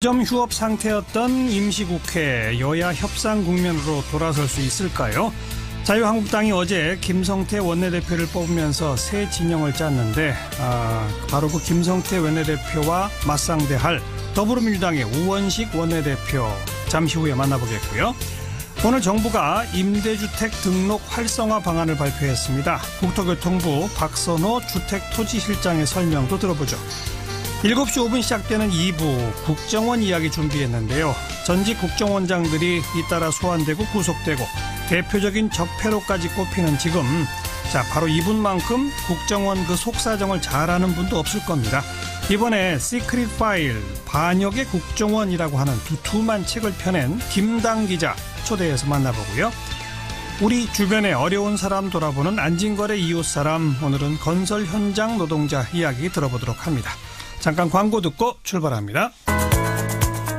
점 휴업 상태였던 임시국회 여야 협상 국면으로 돌아설 수 있을까요? 자유한국당이 어제 김성태 원내대표를 뽑으면서 새 진영을 짰는데 바로 그 김성태 원내대표와 맞상대할 더불어민주당의 우원식 원내대표 잠시 후에 만나보겠고요. 오늘 정부가 임대주택 등록 활성화 방안을 발표했습니다. 국토교통부 박선호 주택토지실장의 설명도 들어보죠. 7시 5분 시작되는 2부 국정원 이야기 준비했는데요. 전직 국정원장들이 잇따라 소환되고 구속되고 대표적인 적폐로까지 꼽히는 지금 바로 이분만큼 국정원 그 속사정을 잘 아는 분도 없을 겁니다. 이번에 시크릿 파일 반역의 국정원이라고 하는 두툼한 책을 펴낸 김당 기자 초대해서 만나보고요. 우리 주변의 어려운 사람 돌아보는 안진걸의 이웃사람, 오늘은 건설 현장 노동자 이야기 들어보도록 합니다. 잠깐 광고 듣고 출발합니다.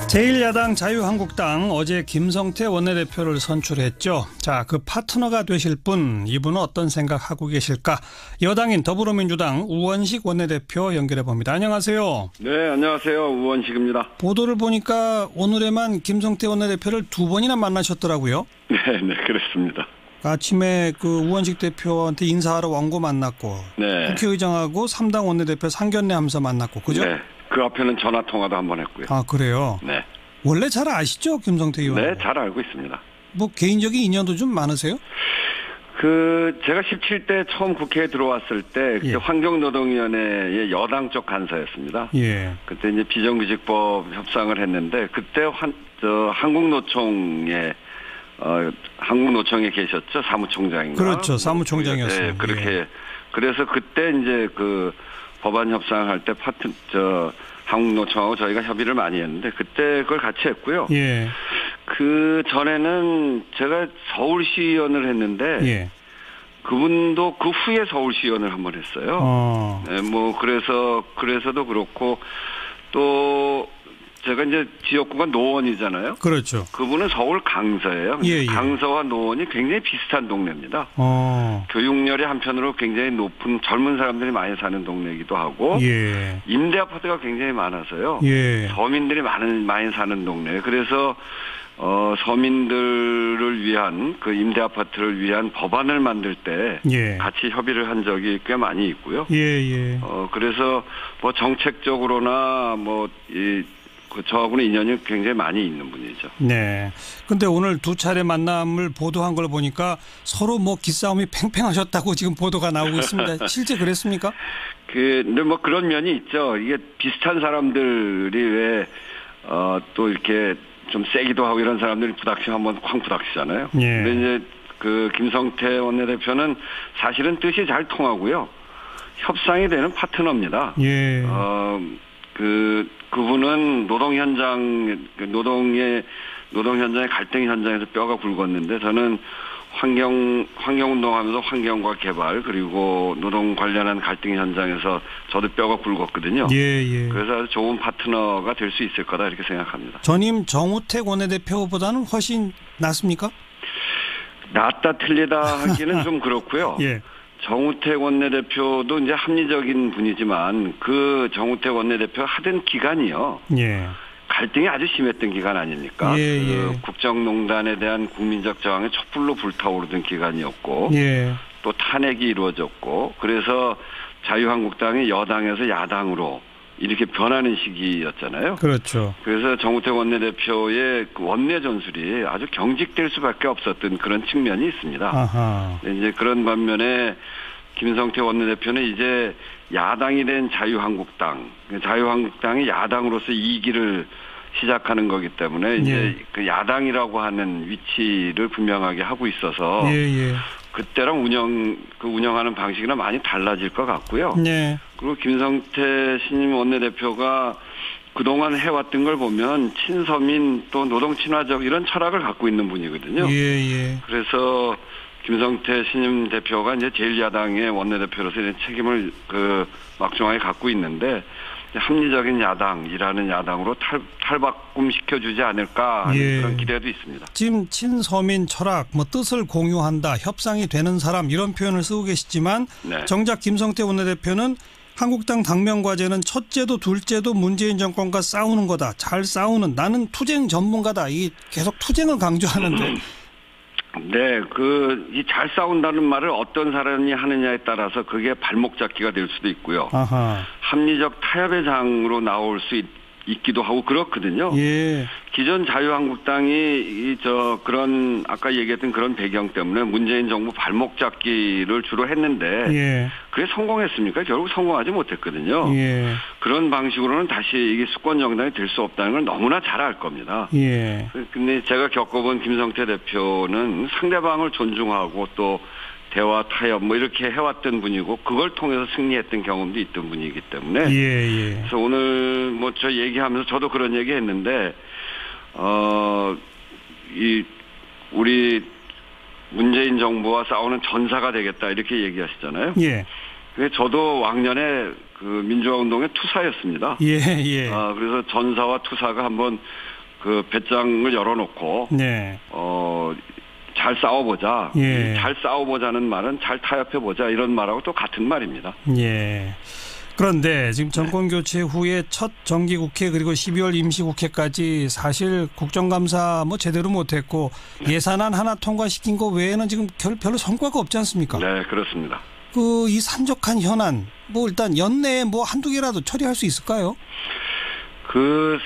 제1야당 자유한국당 어제 김성태 원내대표를 선출했죠. 그 파트너가 되실 분, 이분은 어떤 생각하고 계실까? 여당인 더불어민주당 우원식 원내대표 연결해 봅니다. 안녕하세요. 네, 안녕하세요. 우원식입니다. 보도를 보니까 오늘에만 김성태 원내대표를 2번이나 만나셨더라고요. 네, 그렇습니다. 아침에 그 우원식 대표한테 인사하러 원고 만났고, 네. 국회의장하고 3당 원내대표 상견례 하면서 만났고, 그죠? 네. 그 앞에는 전화 통화도 한번 했고요. 아, 그래요? 네. 원래 잘 아시죠, 김성태 의원? 네, 잘 알고 있습니다. 뭐 개인적인 인연도 좀 많으세요? 제가 17대 처음 국회에 들어왔을 때 예. 환경노동위원회의 여당 쪽 간사였습니다. 예. 그때 이제 비정규직법 협상을 했는데 그때 한국노총에 계셨죠, 사무총장인가? 그렇죠, 사무총장이었어요. 네, 그렇게. 예. 그래서 그때 이제 그 법안 협상할 때 한국노총하고 저희가 협의를 많이 했는데 그때 그걸 같이 했고요. 예. 그 전에는 제가 서울시의원을 했는데 예. 그분도 그 후에 서울시의원을 한번 했어요. 네, 그래서도 그렇고 또 제가 이제 지역구가 노원이잖아요. 그렇죠. 그분은 서울 강서예요. 예. 강서와 노원이 굉장히 비슷한 동네입니다. 교육열이 한편으로 굉장히 높은 젊은 사람들이 많이 사는 동네이기도 하고, 예. 임대 아파트가 굉장히 많아서요. 예. 서민들이 많이 사는 동네. 그래서 서민들을 위한 그 임대 아파트를 위한 법안을 만들 때 예. 같이 협의를 한 적이 꽤 많이 있고요. 예. 그래서 뭐 정책적으로나 저하고는 인연이 굉장히 많이 있는 분이죠. 네. 근데 오늘 두 차례 만남을 보도한 걸 보니까 서로 기싸움이 팽팽하셨다고 지금 보도가 나오고 있습니다. 실제 그랬습니까? 근데 그런 면이 있죠. 이게 비슷한 사람들이 왜 또 이렇게 좀 세기도 하고 이런 사람들이 부닥치면 한번 쾅 부닥치잖아요. 예. 근데 이제 김성태 원내대표는 사실은 뜻이 잘 통하고요. 협상이 되는 파트너입니다. 예. 그분은 노동 현장의 갈등 현장에서 뼈가 굵었는데 저는 환경운동하면서 환경과 개발 그리고 노동 관련한 갈등 현장에서 저도 뼈가 굵었거든요. 예. 그래서 아주 좋은 파트너가 될 수 있을 거다 이렇게 생각합니다. 전임 정우택 원내대표보다는 훨씬 낫습니까? 낫다 틀리다 하기는 좀 그렇고요. 예. 정우택 원내대표도 이제 합리적인 분이지만 그 정우택 원내대표 하던 기간이요. 예. 갈등이 아주 심했던 기간 아닙니까? 예. 국정농단에 대한 국민적 저항이 촛불로 불타오르던 기간이었고 예. 또 탄핵이 이루어졌고 그래서 자유한국당이 여당에서 야당으로 이렇게 변하는 시기였잖아요. 그렇죠. 그래서 정우택 원내대표의 그 원내 전술이 아주 경직될 수밖에 없었던 그런 측면이 있습니다. 아하. 이제 그런 반면에 김성태 원내대표는 이제 야당이 된 자유한국당이 야당으로서 2기를 시작하는 거기 때문에 이제 그 야당이라고 하는 위치를 분명하게 하고 있어서 예. 그때랑 운영하는 방식이나 많이 달라질 것 같고요. 네. 그리고 김성태 신임 원내대표가 그동안 해왔던 걸 보면 친서민 또 노동 친화적 이런 철학을 갖고 있는 분이거든요. 예. 그래서 김성태 신임 대표가 이제 제1야당의 원내대표로서 이런 책임을 막중하게 갖고 있는데 합리적인 야당이라는 야당으로 탈바꿈시켜주지 않을까 하는 그런 기대도 있습니다. 지금 친서민 철학, 뜻을 공유한다, 협상이 되는 사람 이런 표현을 쓰고 계시지만 네. 정작 김성태 원내대표는 한국당 당면 과제는 첫째도 둘째도 문재인 정권과 싸우는 거다. 잘 싸우는 나는 투쟁 전문가다. 이 계속 투쟁을 강조하는데. 네, 이 잘 싸운다는 말을 어떤 사람이 하느냐에 따라서 그게 발목 잡기가 될 수도 있고요. 아하. 합리적 타협의 장으로 나올 수 있기도 하고 그렇거든요. 예. 기존 자유한국당이 그런 아까 얘기했던 그런 배경 때문에 문재인 정부 발목 잡기를 주로 했는데 예. 그게 성공했습니까? 결국 성공하지 못했거든요. 예. 그런 방식으로는 다시 이게 수권 정당이 될 수 없다는 걸 너무나 잘 알 겁니다. 예. 근데 제가 겪어본 김성태 대표는 상대방을 존중하고 또 대화 타협 이렇게 해왔던 분이고 그걸 통해서 승리했던 경험도 있던 분이기 때문에 예. 그래서 오늘 저 얘기하면서 저도 그런 얘기 했는데 우리 문재인 정부와 싸우는 전사가 되겠다 이렇게 얘기하시잖아요. 예. 저도 왕년에 민주화 운동의 투사였습니다. 예. 그래서 전사와 투사가 한번 배짱을 열어놓고 네. 잘 싸워보자. 예. 잘 싸워보자는 말은 잘 타협해보자 이런 말하고 또 같은 말입니다. 예. 그런데 지금 정권 교체 후에 첫 정기국회 그리고 12월 임시국회까지 사실 국정감사 제대로 못했고 예산안 하나 통과시킨 거 외에는 지금 별로 성과가 없지 않습니까? 네, 그렇습니다. 이 산적한 현안 일단 연내에 한두 개라도 처리할 수 있을까요?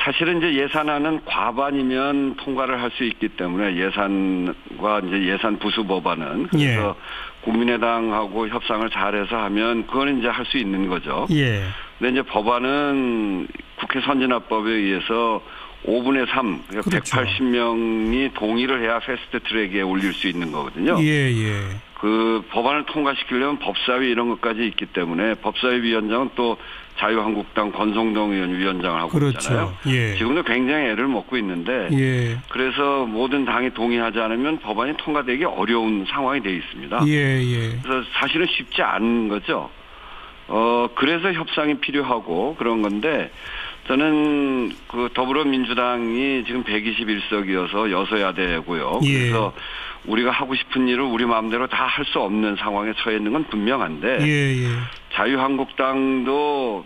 사실은 이제 예산안은 과반이면 통과를 할 수 있기 때문에 예산과 이제 예산 부수 법안은 그래서 국민의당하고 협상을 잘해서 하면 그거는 이제 할 수 있는 거죠. 예. 근데 이제 법안은 국회 선진화법에 의해서 5분의 3, 그러니까 그렇죠. 180명이 동의를 해야 패스트 트랙에 올릴 수 있는 거거든요. 예. 법안을 통과시키려면 법사위 이런 것까지 있기 때문에 법사위 위원장은 또 자유한국당 권성동 의원 위원장을 하고 그렇죠. 있잖아요. 예. 지금도 굉장히 애를 먹고 있는데 예. 그래서 모든 당이 동의하지 않으면 법안이 통과되기 어려운 상황이 되어 있습니다. 예. 그래서 사실은 쉽지 않은 거죠. 그래서 협상이 필요하고 그런 건데 저는 더불어민주당이 지금 121석이어서 여서야되고요. 예. 그래서 우리가 하고 싶은 일을 우리 마음대로 다 할 수 없는 상황에 처해 있는 건 분명한데 예. 자유한국당도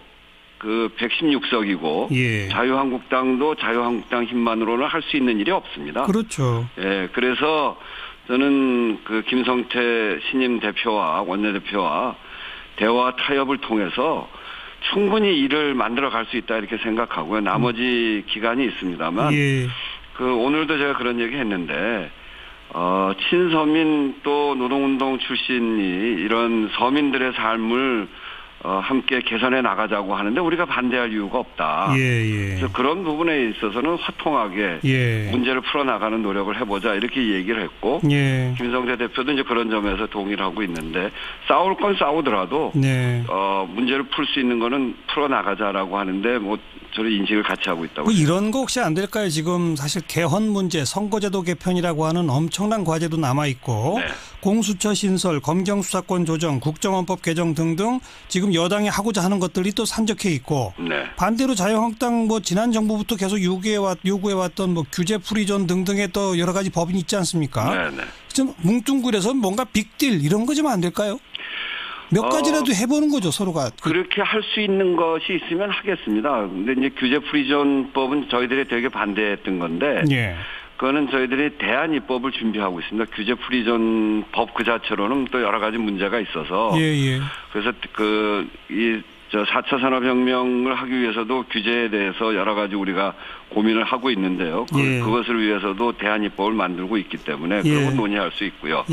116석이고 예. 자유한국당도 자유한국당 힘만으로는 할 수 있는 일이 없습니다. 그렇죠. 예, 그래서 저는 김성태 신임 대표와 원내대표와 대화 타협을 통해서 충분히 일을 만들어 갈 수 있다 이렇게 생각하고요. 나머지 기간이 있습니다만 예. 오늘도 제가 그런 얘기 했는데 친서민 또 노동운동 출신이 이런 서민들의 삶을 함께 개선해 나가자고 하는데 우리가 반대할 이유가 없다. 예. 그래서 그런 부분에 있어서는 화통하게 문제를 풀어나가는 노력을 해보자 이렇게 얘기를 했고 예. 김성태 대표도 이제 그런 점에서 동의를 하고 있는데 싸울 건 싸우더라도 네. 문제를 풀 수 있는 거는 풀어나가자라고 하는데 저는 인식을 같이 하고 있다고. 이런 거 혹시 안 될까요? 지금 사실 개헌 문제, 선거제도 개편이라고 하는 엄청난 과제도 남아있고 네. 공수처 신설, 검경수사권 조정, 국정원법 개정 등등 지금 여당이 하고자 하는 것들이 또 산적해 있고 네. 반대로 자유한국당 지난 정부부터 계속 요구해왔던 규제 프리존 등등의 또 여러 가지 법이 있지 않습니까? 네. 좀 뭉뚱그려서 뭔가 빅딜 이런 거 좀 안 될까요? 몇 가지라도 해보는 거죠, 서로가. 그렇게 할 수 있는 것이 있으면 하겠습니다. 근데 이제 규제 프리존법은 저희들이 되게 반대했던 건데, 예. 그거는 저희들이 대안 입법을 준비하고 있습니다. 규제 프리존법 그 자체로는 또 여러 가지 문제가 있어서, 예. 그래서 4차 산업혁명을 하기 위해서도 규제에 대해서 여러 가지 우리가 고민을 하고 있는데요. 그것을 위해서도 대안입법을 만들고 있기 때문에 그런 건 논의할 수 있고요.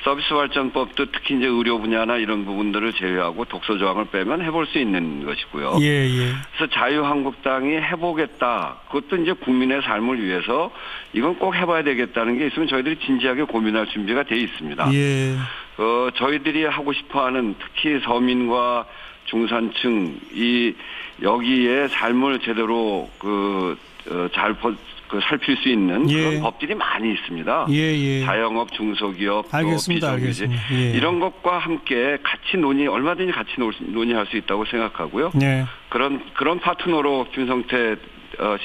서비스 발전법도 특히 이제 의료 분야나 이런 부분들을 제외하고 독소 조항을 빼면 해볼 수 있는 것이고요. 그래서 자유한국당이 해보겠다. 그것도 이제 국민의 삶을 위해서 이건 꼭 해봐야 되겠다는 게 있으면 저희들이 진지하게 고민할 준비가 돼 있습니다. 저희들이 하고 싶어하는 특히 서민과 중산층 여기에 삶을 제대로 잘 살필 수 있는 그런 법들이 많이 있습니다. 자영업, 중소기업, 알겠습니다. 또 비정규직 이런 것과 함께 같이 얼마든지 같이 논의할 수 있다고 생각하고요. 그런 파트너로 김성태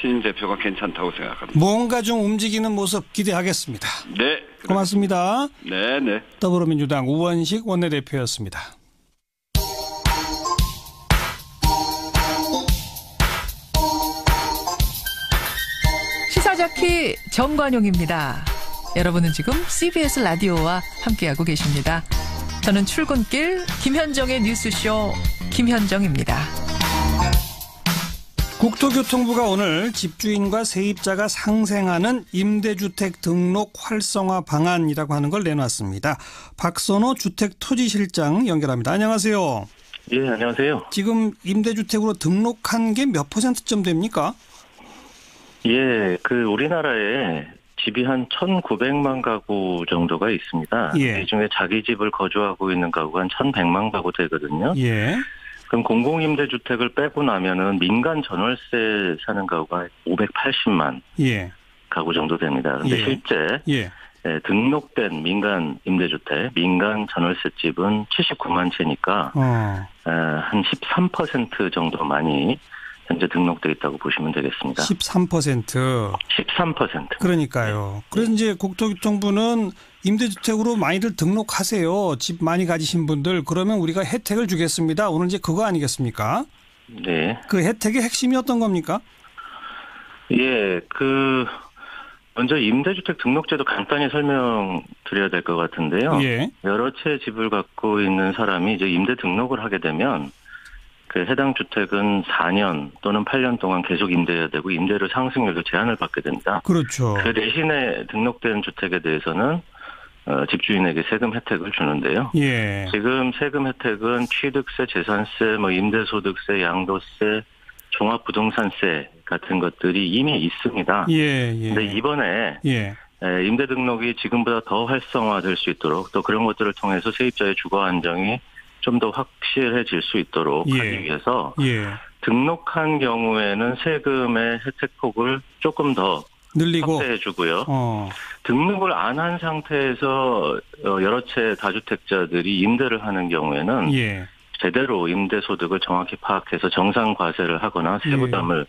신임 대표가 괜찮다고 생각합니다. 뭔가 좀 움직이는 모습 기대하겠습니다. 네, 고맙습니다. 네. 더불어민주당 우원식 원내대표였습니다. 시사자키 정관용입니다. 여러분은 지금 CBS 라디오와 함께하고 계십니다. 저는 출근길 김현정의 뉴스쇼 김현정입니다. 국토교통부가 오늘 집주인과 세입자가 상생하는 임대주택 등록 활성화 방안이라고 하는 걸 내놨습니다. 박선호 주택토지실장 연결합니다. 안녕하세요. 예, 안녕하세요. 지금 임대주택으로 등록한 게 몇 %쯤 됩니까? 예, 우리나라에 집이 한 1,900만 가구 정도가 있습니다. 예. 이 중에 자기 집을 거주하고 있는 가구가 한 1,100만 가구 되거든요. 예. 그럼 공공임대주택을 빼고 나면은 민간 전월세 사는 가구가 580만 예. 가구 정도 됩니다. 그런데 예. 실제 예. 등록된 민간 임대주택, 민간 전월세 집은 79만 채니까 한 13% 정도 많이 현재 등록되어 있다고 보시면 되겠습니다. 13%. 13%. 그러니까요. 그래서 이제 국토교통부는 임대주택으로 많이들 등록하세요. 집 많이 가지신 분들. 그러면 우리가 혜택을 주겠습니다. 오늘 이제 그거 아니겠습니까? 네. 그 혜택의 핵심이 어떤 겁니까? 예, 먼저 임대주택 등록제도 간단히 설명드려야 될 것 같은데요. 예. 여러 채 집을 갖고 있는 사람이 이제 임대 등록을 하게 되면 해당 주택은 4년 또는 8년 동안 계속 임대해야 되고 임대료 상승률도 제한을 받게 됩니다. 그렇죠. 그 대신에 등록된 주택에 대해서는 집주인에게 세금 혜택을 주는데요. 예. 지금 세금 혜택은 취득세, 재산세, 양도소득세, 양도세, 종합부동산세 같은 것들이 이미 있습니다. 예. 예. 근데 이번에 예. 임대 등록이 지금보다 더 활성화될 수 있도록 또 그런 것들을 통해서 세입자의 주거 안정이 좀 더 확실해질 수 있도록 예. 하기 위해서 예. 등록한 경우에는 세금의 혜택폭을 조금 더 늘리고 확대해 주고요. 어. 등록을 안 한 상태에서 여러 채 다주택자들이 임대를 하는 경우에는 예. 제대로 임대소득을 정확히 파악해서 정상과세를 하거나 세부담을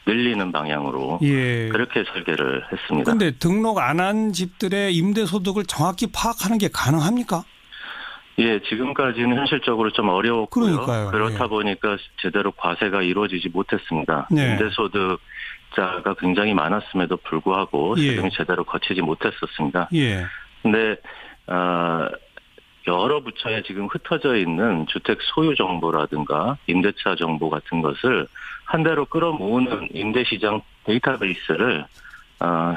늘리는 방향으로 예. 그렇게 설계를 했습니다. 그런데 등록 안 한 집들의 임대소득을 정확히 파악하는 게 가능합니까? 예, 지금까지는 현실적으로 좀 어려웠고요. 그러니까요. 그렇다 예. 보니까 제대로 과세가 이루어지지 못했습니다. 네. 임대소득자가 굉장히 많았음에도 불구하고 예. 세금이 제대로 거치지 못했었습니다. 예. 근데 여러 부처에 지금 흩어져 있는 주택 소유 정보라든가 임대차 정보 같은 것을 한 대로 끌어모으는 임대시장 데이터베이스를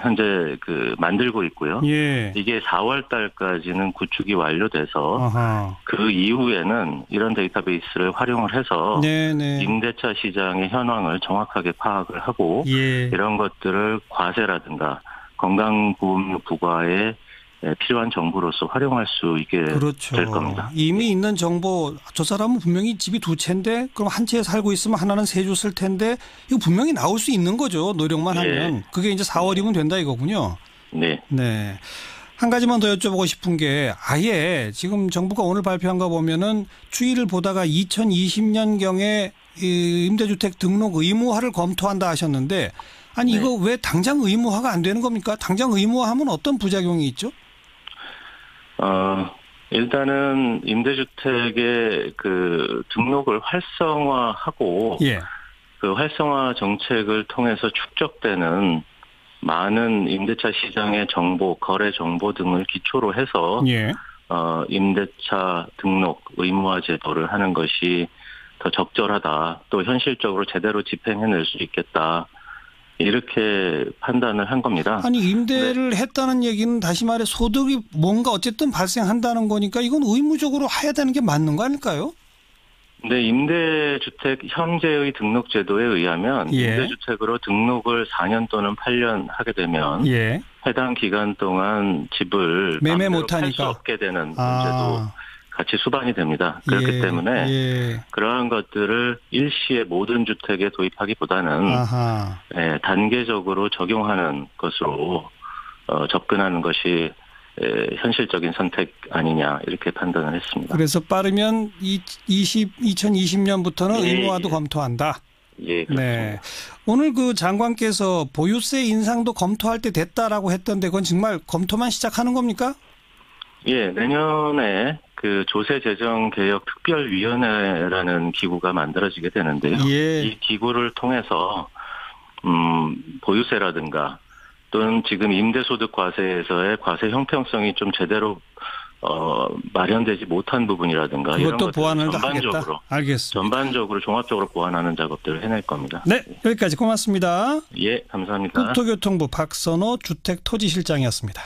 현재 만들고 있고요. 예. 이게 4월 달까지는 구축이 완료돼서 아하. 그 이후에는 이런 데이터베이스를 활용을 해서 네네. 임대차 시장의 현황을 정확하게 파악을 하고 예. 이런 것들을 과세라든가 건강보험료 부과에 필요한 정보로서 활용할 수 있게 그렇죠. 될 겁니다. 이미 있는 정보, 저 사람은 분명히 집이 두 채인데 그럼 한 채에 살고 있으면 하나는 세주 쓸 텐데 이거 분명히 나올 수 있는 거죠. 노력만 하면. 그게 이제 4월이면 된다 이거군요. 네. 네. 한 가지만 더 여쭤보고 싶은 게 아예 지금 정부가 오늘 발표한 거 보면은 추이를 보다가 2020년경에 임대주택 등록 의무화를 검토한다 하셨는데 아니 이거 왜 당장 의무화가 안 되는 겁니까? 당장 의무화하면 어떤 부작용이 있죠? 일단은 임대주택의 등록을 활성화하고 예. 그 활성화 정책을 통해서 축적되는 많은 임대차 시장의 정보, 거래 정보 등을 기초로 해서 예. 임대차 등록 의무화 제도를 하는 것이 더 적절하다. 또 현실적으로 제대로 집행해낼 수 있겠다. 이렇게 판단을 한 겁니다. 아니 임대를 했다는 얘기는 다시 말해 소득이 뭔가 어쨌든 발생한다는 거니까 이건 의무적으로 해야 되는 게 맞는 거 아닐까요? 네, 임대주택 현재의 등록 제도에 의하면 예. 임대주택으로 등록을 4년 또는 8년 하게 되면 예. 해당 기간 동안 집을 매매 마음대로 못하니까. 팔 수 없게 되는 문제도 같이 수반이 됩니다. 그렇기 예. 때문에 예. 그러한 것들을 일시에 모든 주택에 도입하기보다는 아하. 단계적으로 적용하는 것으로 접근하는 것이 현실적인 선택 아니냐 이렇게 판단을 했습니다. 그래서 빠르면 2020년부터는 예, 의무화도 예. 검토한다. 예, 그렇습니다. 네. 오늘 장관께서 보유세 인상도 검토할 때 됐다라고 했던데 그건 정말 검토만 시작하는 겁니까? 예, 내년에 조세재정개혁특별위원회라는 기구가 만들어지게 되는데요. 예. 이 기구를 통해서 보유세라든가 또는 지금 임대소득 과세에서의 과세 형평성이 좀 제대로 마련되지 못한 부분이라든가 이런 그것도 것들 보완을 전반적으로 하겠다. 알겠습니다. 전반적으로 종합적으로 보완하는 작업들을 해낼 겁니다. 네, 여기까지 고맙습니다. 예, 감사합니다. 국토교통부 박선호 주택토지실장이었습니다.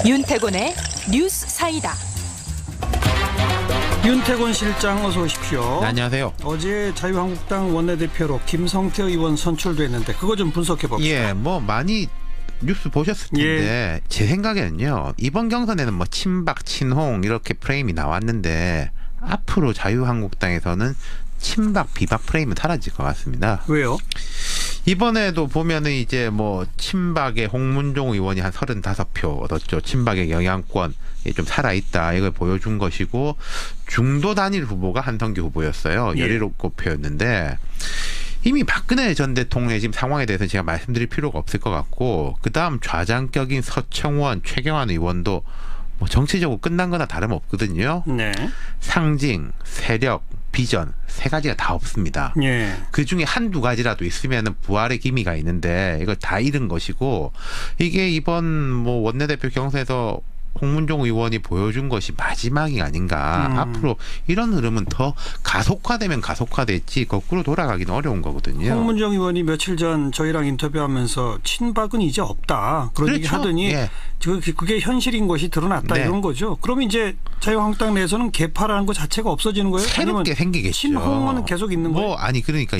윤태곤의 뉴스 사이다. 윤태곤 실장 어서 오십시오. 네, 안녕하세요. 어제 자유한국당 원내대표로 김성태 의원 선출됐는데 그거 좀 분석해 봅시다. 예, 뭐 많이 뉴스 보셨을 텐데 제 생각에는요. 이번 경선에는 뭐 친박, 친홍 이렇게 프레임이 나왔는데 앞으로 자유한국당에서는 친박, 비박 프레임은 사라질 것 같습니다. 왜요? 이번에도 보면은 이제 뭐 친박의 홍문종 의원이 한 35표 얻었죠. 친박의 영향권 좀 살아있다 이걸 보여준 것이고 중도 단일 후보가 한성규 후보였어요. 17표였는데 이미 박근혜 전 대통령의 지금 상황에 대해서 제가 말씀드릴 필요가 없을 것 같고 그다음 좌장격인 서청원, 최경환 의원도 뭐 정치적으로 끝난 거나 다름없거든요. 네. 상징, 세력, 비전 세 가지가 다 없습니다. 예. 그중에 한두 가지라도 있으면 부활의 기미가 있는데 이걸 다 잃은 것이고 이게 이번 뭐 원내대표 경선에서 홍문종 의원이 보여준 것이 마지막이 아닌가. 앞으로 이런 흐름은 더 가속화되면 가속화됐지 거꾸로 돌아가기는 어려운 거거든요. 홍문종 의원이 며칠 전 저희랑 인터뷰하면서 친박은 이제 없다. 그런 얘기 그렇죠. 하더니 예. 그게 현실인 것이 드러났다. 네. 이런 거죠. 그러면 이제 자유한국당 내에서는 개파라는 것 자체가 없어지는 거예요? 새롭게 생기겠죠. 친홍은 계속 있는 거예요? 뭐 아니 그러니까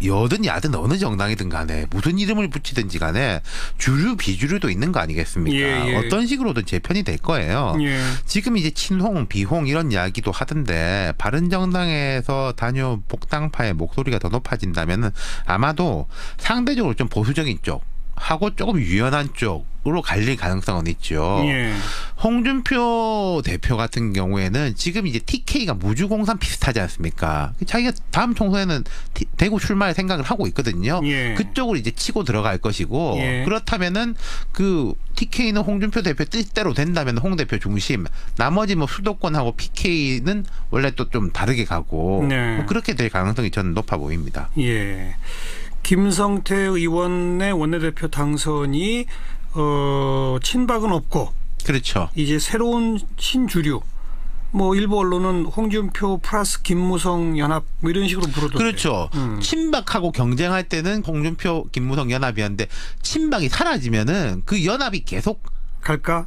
여든 야든 어느 정당이든 간에 무슨 이름을 붙이든지 간에 주류 비주류도 있는 거 아니겠습니까? 예. 어떤 식으로든 재편이 될 거예요. 예. 지금 이제 친홍, 비홍 이런 이야기도 하던데 바른정당에서 다녀 복당파의 목소리가 더 높아진다면 아마도 상대적으로 좀 보수적인 쪽 하고 조금 유연한 쪽으로 갈릴 가능성은 있죠. 예. 홍준표 대표 같은 경우에는 지금 이제 TK가 무주공산 비슷하지 않습니까? 자기가 다음 총선에는 대구 출마할 생각을 하고 있거든요. 예. 그쪽으로 이제 치고 들어갈 것이고 예. 그렇다면은 그 TK는 홍준표 대표 뜻대로 된다면 홍 대표 중심, 나머지 뭐 수도권하고 PK는 원래 또 좀 다르게 가고 네. 뭐 그렇게 될 가능성이 저는 높아 보입니다. 예. 김성태 의원의 원내대표 당선이 친박은 없고 그렇죠. 이제 새로운 신주류 뭐 일부 언론은 홍준표 플러스 김무성 연합 뭐 이런 식으로 부르던데. 그렇죠. 친박하고 경쟁할 때는 홍준표, 김무성 연합이었는데 친박이 사라지면은 그 연합이 계속 갈까?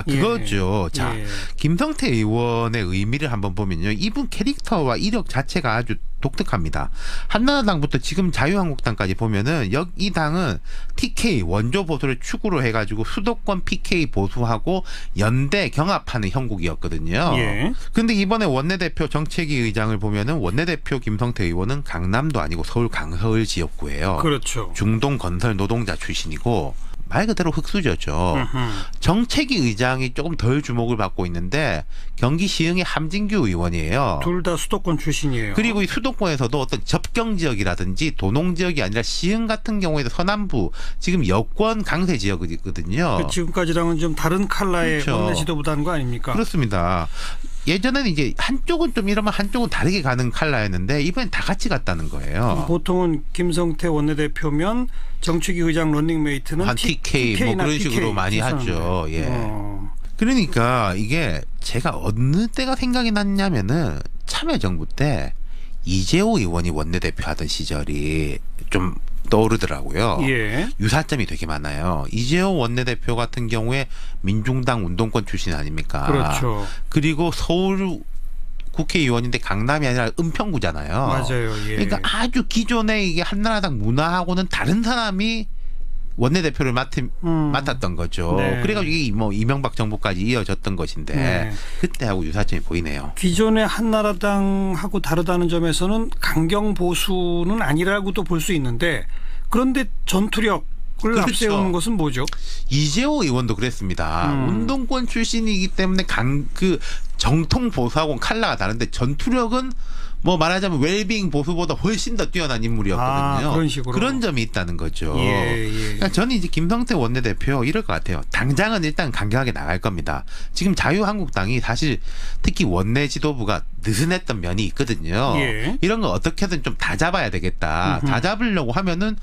그거죠. 자, 예. 김성태 의원의 의미를 한번 보면요. 이분 캐릭터와 이력 자체가 아주 독특합니다. 한나라당부터 지금 자유한국당까지 보면은 이 당은 TK 원조 보수를 축으로 해가지고 수도권 PK 보수하고 연대 경합하는 형국이었거든요. 예. 근데 이번에 원내대표 정책위 의장을 보면은 원내대표 김성태 의원은 강남도 아니고 서울 강서을 지역구예요. 그렇죠. 중동 건설 노동자 출신이고 말 그대로 흑수저죠. 정책위 의장이 조금 덜 주목을 받고 있는데 경기 시흥의 함진규 의원이에요. 둘 다 수도권 출신이에요. 그리고 이 수도권에서도 어떤 접경 지역이라든지 도농 지역이 아니라 시흥 같은 경우에도 서남부 지금 여권 강세 지역이거든요. 지금까지랑은 좀 다른 컬러의 그렇죠. 원내 지도부다는 거 아닙니까? 그렇습니다. 예전에는 이제 한쪽은 좀 이러면 한쪽은 다르게 가는 칼라였는데 이번엔 다 같이 갔다는 거예요. 보통은 김성태 원내대표면 정책위 의장 런닝메이트는 한 TK 뭐 그런 식으로 많이 하죠. 예. 그러니까 이게 제가 어느 때가 생각이 났냐면은 참여정부 때 이재호 의원이 원내대표 하던 시절이 좀 떠오르더라고요. 예. 유사점이 되게 많아요. 이재호 원내대표 같은 경우에 민중당 운동권 출신 아닙니까? 그렇죠. 그리고 서울 국회의원인데 강남이 아니라 은평구잖아요. 맞아요. 예. 그러니까 아주 기존의 이게 한나라당 문화하고는 다른 사람이 원내대표를 맡았던 거죠. 네. 그래가지고 이게 뭐 이명박 정부까지 이어졌던 것인데 네. 그때하고 유사점이 보이네요. 기존의 한나라당하고 다르다는 점에서는 강경 보수는 아니라고도 볼 수 있는데 그런데 전투력을 그렇죠. 앞세우는 것은 뭐죠? 이재호 의원도 그랬습니다. 운동권 출신이기 때문에 그 정통 보수하고는 칼라가 다른데 전투력은 뭐 말하자면 웰빙 보수보다 훨씬 더 뛰어난 인물이었거든요. 그런 식으로. 그런 점이 있다는 거죠. 예. 그러니까 저는 이제 김성태 원내대표 이럴 것 같아요. 당장은 일단 강경하게 나갈 겁니다. 지금 자유한국당이 사실 특히 원내 지도부가 느슨했던 면이 있거든요. 예. 이런 거 어떻게든 좀 다 잡아야 되겠다. 다 잡으려고 하면은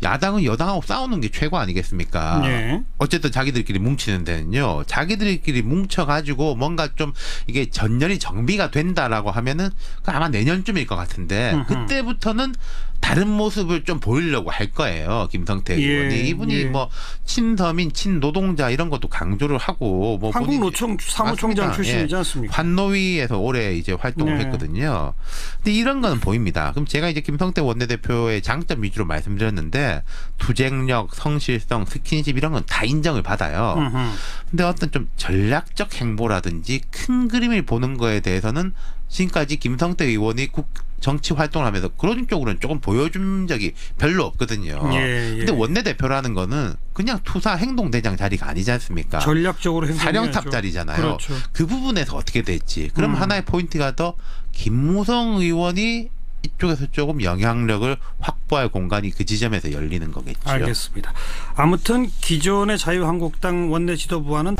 야당은 여당하고 싸우는 게 최고 아니겠습니까? 예. 어쨌든 자기들끼리 뭉치는 데는요. 자기들끼리 뭉쳐가지고 뭔가 좀 이게 전열이 정비가 된다라고 하면은 아마 내년쯤일 것 같은데 그때부터는 다른 모습을 좀 보이려고 할 거예요. 김성태 의원이. 이분이 뭐 친서민, 친노동자 이런 것도 강조를 하고 뭐 한국노총 사무총장 출신이지 않습니까? 환노위에서 오래 이제 활동을 했거든요. 근데 이런 거는 보입니다. 그럼 제가 이제 김성태 원내대표의 장점 위주로 말씀드렸는데 투쟁력, 성실성, 스킨십 이런 건 다 인정을 받아요. 근데 어떤 좀 전략적 행보라든지 큰 그림을 보는 거에 대해서는 지금까지 김성태 의원이 정치 활동을 하면서 그런 쪽으로는 조금 보여준 적이 별로 없거든요. 근데 원내대표라는 거는 그냥 투사 행동대장 자리가 아니지 않습니까? 전략적으로 사령탑 자리잖아요. 그렇죠. 그 부분에서 어떻게 될지. 그럼 하나의 포인트가 더 김무성 의원이 이쪽에서 조금 영향력을 확보할 공간이 그 지점에서 열리는 거겠죠. 알겠습니다. 아무튼 기존의 자유한국당 원내 지도부와는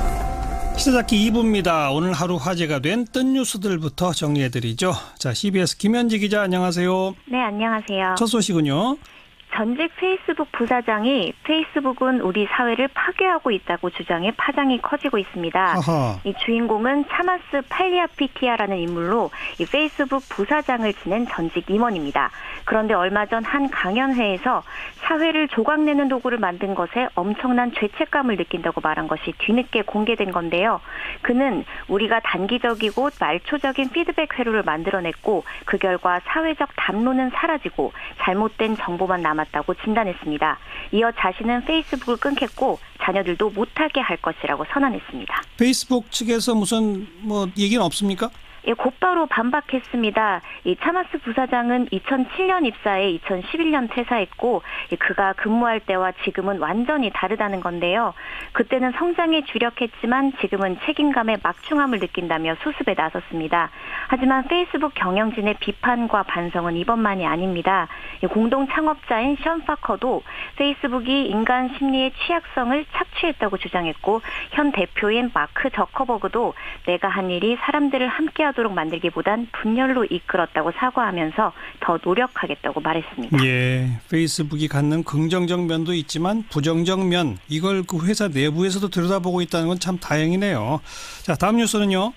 시사잡기 2부입니다. 오늘 하루 화제가 된 뜬 뉴스들부터 정리해드리죠. 자, CBS 김현지 기자 안녕하세요. 네, 안녕하세요. 첫 소식은요. 전직 페이스북 부사장이 페이스북은 우리 사회를 파괴하고 있다고 주장해 파장이 커지고 있습니다. 아하. 이 주인공은 차마스 팔리아피티아라는 인물로 이 페이스북 부사장을 지낸 전직 임원입니다. 그런데 얼마 전 한 강연회에서 사회를 조각내는 도구를 만든 것에 엄청난 죄책감을 느낀다고 말한 것이 뒤늦게 공개된 건데요. 그는 우리가 단기적이고 말초적인 피드백 회로를 만들어냈고 그 결과 사회적 담론은 사라지고 잘못된 정보만 남았다고 진단했습니다. 이어 자신은 페이스북을 끊겠고 자녀들도 못하게 할 것이라고 선언했습니다. 페이스북 측에서 무슨 뭐 얘기는 없습니까? 예, 곧바로 반박했습니다. 이 차마스 부사장은 2007년 입사해 2011년 퇴사했고 그가 근무할 때와 지금은 완전히 다르다는 건데요. 그때는 성장에 주력했지만 지금은 책임감에 막중함을 느낀다며 수습에 나섰습니다. 하지만 페이스북 경영진의 비판과 반성은 이번만이 아닙니다. 공동 창업자인 션 파커도 페이스북이 인간 심리의 취약성을 착취했다고 주장했고 현 대표인 마크 저커버그도 내가 한 일이 사람들을 함께하도록 만들기보단 분열로 이끌었다고 사과하면서 더 노력하겠다고 말했습니다. 예, 페이스북이 갖는 긍정적 면도 있지만 부정적 면 이걸 그 회사 내부에서도 들여다보고 있다는 건 참 다행이네요. 자, 다음 뉴스는요.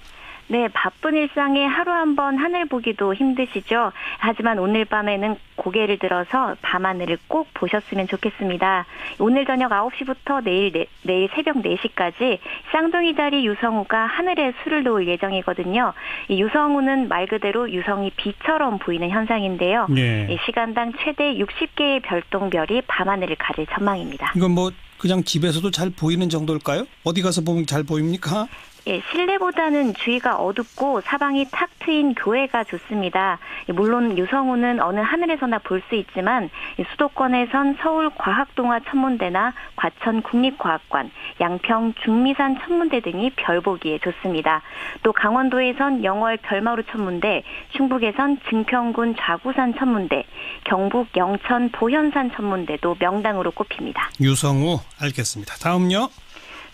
네, 바쁜 일상에 하루 한 번 하늘 보기도 힘드시죠? 하지만 오늘 밤에는 고개를 들어서 밤하늘을 꼭 보셨으면 좋겠습니다. 오늘 저녁 9시부터 내일 새벽 4시까지 쌍둥이 자리 유성우가 하늘에 술을 놓을 예정이거든요. 이 유성우는 말 그대로 유성이 비처럼 보이는 현상인데요. 이 시간당 최대 60개의 별똥별이 밤하늘을 가릴 전망입니다. 이건 뭐 그냥 집에서도 잘 보이는 정도일까요? 어디 가서 보면 잘 보입니까? 예, 실내보다는 주위가 어둡고 사방이 탁 트인 교외가 좋습니다. 물론 유성우는 어느 하늘에서나 볼 수 있지만 수도권에선 서울과학동화 천문대나 과천국립과학관, 양평 중미산 천문대 등이 별 보기에 좋습니다. 또 강원도에선 영월 별마루 천문대, 충북에선 증평군 좌구산 천문대, 경북 영천 보현산 천문대도 명당으로 꼽힙니다. 유성우 알겠습니다. 다음요.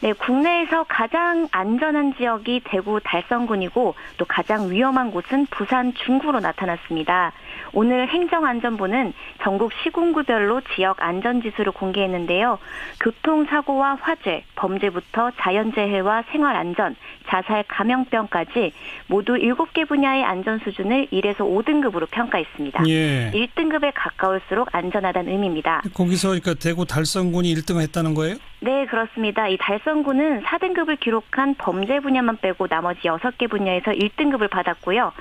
네, 국내에서 가장 안전한 지역이 대구 달성군이고 또 가장 위험한 곳은 부산 중구로 나타났습니다. 오늘 행정안전부는 전국 시군구별로 지역 안전지수를 공개했는데요. 교통사고와 화재, 범죄부터 자연재해와 생활안전, 자살 감염병까지 모두 7개 분야의 안전 수준을 1에서 5등급으로 평가했습니다. 1등급에 가까울수록 안전하다는 의미입니다. 거기서 그러니까 대구 달성군이 1등을 했다는 거예요? 네, 그렇습니다. 이 달성군은 4등급을 기록한 범죄 분야만 빼고 나머지 6개 분야에서 1등급을 받았고요.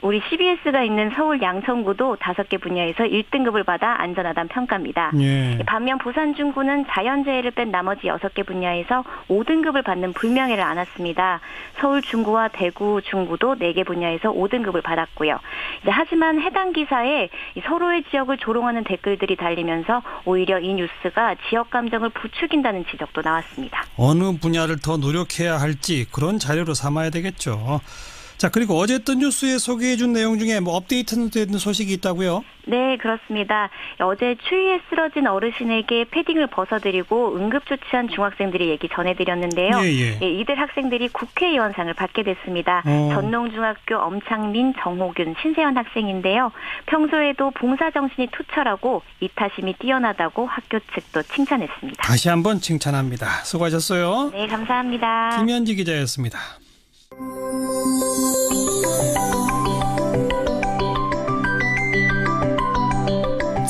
우리 CBS가 있는 서울 양천구도 5개 분야에서 1등급을 받아 안전하다는 평가입니다. 반면 부산 중구는 자연재해를 뺀 나머지 6개 분야에서 5등급을 받는 불명예를 안았습니다. 서울 중구와 대구 중구도 4개 분야에서 5등급을 받았고요. 하지만 해당 기사에 서로의 지역을 조롱하는 댓글들이 달리면서 오히려 이 뉴스가 지역 감정을 부추긴다는 지적도 나왔습니다. 어느 분야를 더 노력해야 할지 그런 자료로 삼아야 되겠죠. 자, 그리고 어제 뜬 뉴스에 소개해 준 내용 중에 뭐 업데이트된 소식이 있다고요? 네, 그렇습니다. 어제 추위에 쓰러진 어르신에게 패딩을 벗어드리고 응급조치한 중학생들이 얘기 전해드렸는데요. 예. 이들 학생들이 국회의원상을 받게 됐습니다. 전농중학교 엄창민, 정호균, 신세현 학생인데요. 평소에도 봉사정신이 투철하고 이타심이 뛰어나다고 학교 측도 칭찬했습니다. 다시 한번 칭찬합니다. 수고하셨어요. 네, 감사합니다. 김현지 기자였습니다.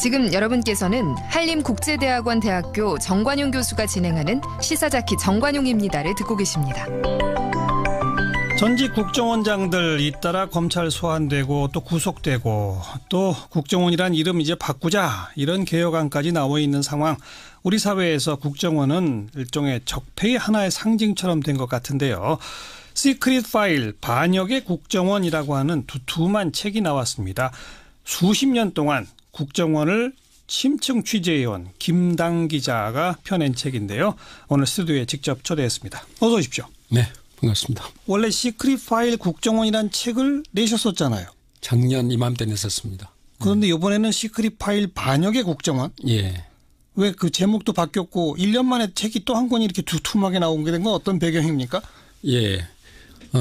지금 여러분께서는 한림국제대학원 대학교 정관용 교수가 진행하는 시사자키 정관용입니다를 듣고 계십니다. 전직 국정원장들 잇따라 검찰 소환되고 또 구속되고 또 국정원이란 이름 이제 바꾸자 이런 개혁안까지 나와 있는 상황. 우리 사회에서 국정원은 일종의 적폐의 하나의 상징처럼 된 것 같은데요. 시크릿 파일 반역의 국정원이라고 하는 두툼한 책이 나왔습니다. 수십 년 동안 국정원을 심층 취재해온 김당 기자가 펴낸 책인데요. 오늘 스튜디오에 직접 초대했습니다. 어서 오십시오. 네, 반갑습니다. 원래 시크릿 파일 국정원이라는 책을 내셨었잖아요. 작년 이맘때 냈었습니다. 그런데 이번에는 시크릿 파일 반역의 국정원? 예. 왜 그 제목도 바뀌었고 1년 만에 책이 또 한 권이 이렇게 두툼하게 나오게 된 건 어떤 배경입니까? 예.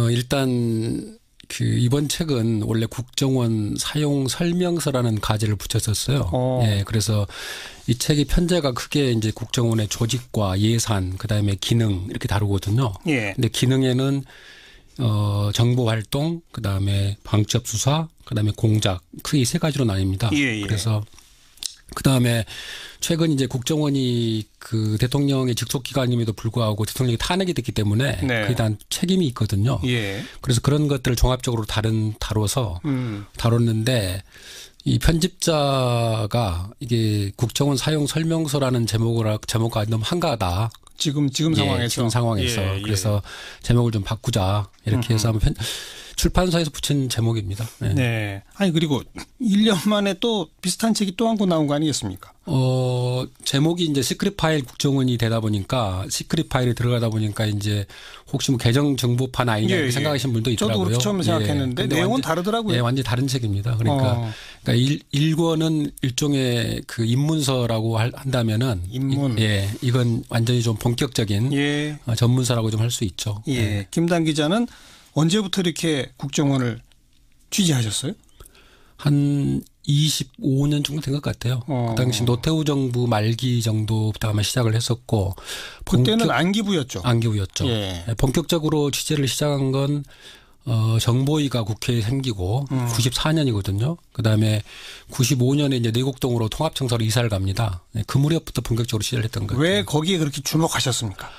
일단 이번 책은 원래 국정원 사용 설명서라는 가제를 붙였었어요. 예. 그래서 이 책의 편제가 크게 이제 국정원의 조직과 예산, 그다음에 기능 이렇게 다루거든요. 예. 근데 기능에는 정보 활동, 그다음에 방첩 수사, 그다음에 공작 크게 세 가지로 나뉩니다. 예. 그래서 그다음에 최근 이제 국정원이 그 대통령의 직속 기관임에도 불구하고 대통령이 탄핵이 됐기 때문에 네. 그에 대한 책임이 있거든요. 예. 그래서 그런 것들을 종합적으로 다뤄서 다뤘는데 이 편집자가 이게 국정원 사용 설명서라는 제목과 너무 한가하다. 지금 상황에서. 지금 상황에서. 예. 그래서 제목을 좀 바꾸자 이렇게 해서 한번 출판사에서 붙인 제목입니다. 네. 네. 아니 그리고 1년 만에 또 비슷한 책이 또 한 권 나온 거 아니겠습니까? 제목이 이제 시크릿 파일 국정원이 되다 보니까 시크릿 파일에 들어가다 보니까 이제 혹시 뭐 개정 정보판 아니냐 이렇게 생각하시는 분도 있더라고요. 저도 그렇게 처음에 생각했는데 내용은 다르더라고요. 네, 완전히 다른 책입니다. 그러니까 1권은 일종의 그 입문서라고 한다면은 이건 완전히 좀 본격적인 전문서라고 좀 할 수 있죠. 예. 네. 김당 기자는 언제부터 이렇게 국정원을 취재하셨어요? 한 25년 정도 된 것 같아요. 그 당시 노태우 정부 말기 정도부터 아마 시작을 했었고. 그때는 안기부였죠. 안기부였죠. 예. 본격적으로 취재를 시작한 건 정보위가 국회에 생기고 94년이거든요. 그다음에 95년에 이제 내곡동으로 통합청사로 이사를 갑니다. 그 무렵부터 본격적으로 취재를 했던 거죠. 왜 거기에 그렇게 주목하셨습니까?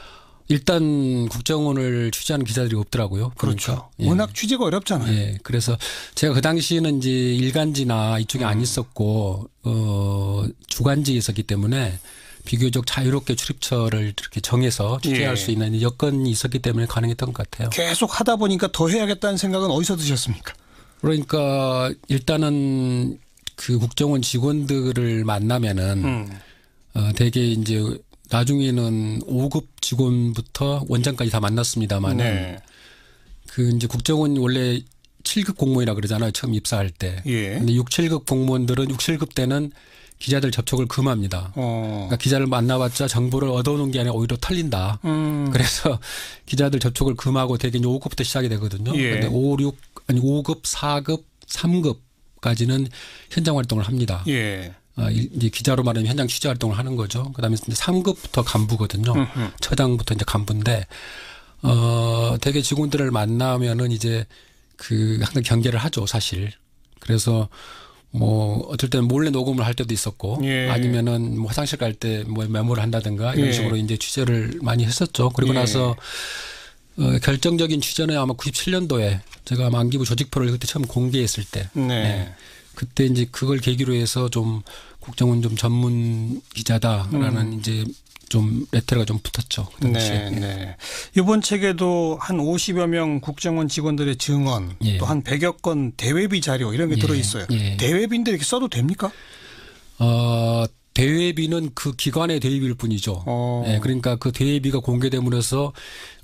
일단 국정원을 취재하는 기자들이 없더라고요. 그렇죠. 그러니까. 워낙 취재가 어렵잖아요. 예. 그래서 제가 그 당시에는 이제 일간지나 이쪽에 안 있었고 주간지에 있었기 때문에 비교적 자유롭게 출입처를 이렇게 정해서 취재할 수 있는 여건이 있었기 때문에 가능했던 것 같아요. 계속 하다 보니까 더 해야겠다는 생각은 어디서 드셨습니까? 그러니까 일단은 그 국정원 직원들을 만나면은 되게 이제 나중에는 5급 직원부터 원장까지 다 만났습니다만은 그 이제 국정원 원래 7급 공무원이라 그러잖아요. 처음 입사할 때. 근데 6, 7급 공무원들은 6, 7급 때는 기자들 접촉을 금합니다. 그러니까 기자를 만나봤자 정보를 얻어오는 게 아니라 오히려 털린다. 그래서 기자들 접촉을 금하고 되게 5급부터 시작이 되거든요. 근데 5급, 4급, 3급까지는 현장 활동을 합니다. 이제 기자로 말하면 현장 취재 활동을 하는 거죠. 그다음에 이제 3급부터 간부거든요. 처장부터 이제 간부인데 되게 직원들을 만나면은 이제 그 항상 경계를 하죠, 사실. 그래서 뭐 어떨 때는 몰래 녹음을 할 때도 있었고 아니면은 뭐 화장실 갈 때 뭐 메모를 한다든가 이런 식으로 이제 취재를 많이 했었죠. 그리고 나서 결정적인 취재는 아마 97년도에 제가 아마 안기부 조직표를 그때 처음 공개했을 때. 그때 이제 그걸 계기로 해서 좀 국정원 좀 전문 기자다라는 이제 좀 레터가 좀 붙었죠. 그 당시에. 이번 책에도 한 50여 명 국정원 직원들의 증언 또 한 100여 건 대외비 자료 이런 게 들어있어요. 대외비인데 이렇게 써도 됩니까? 대회비는 그 기관의 대회비일 뿐이죠. 예, 그러니까 그 대회비가 공개됨으로써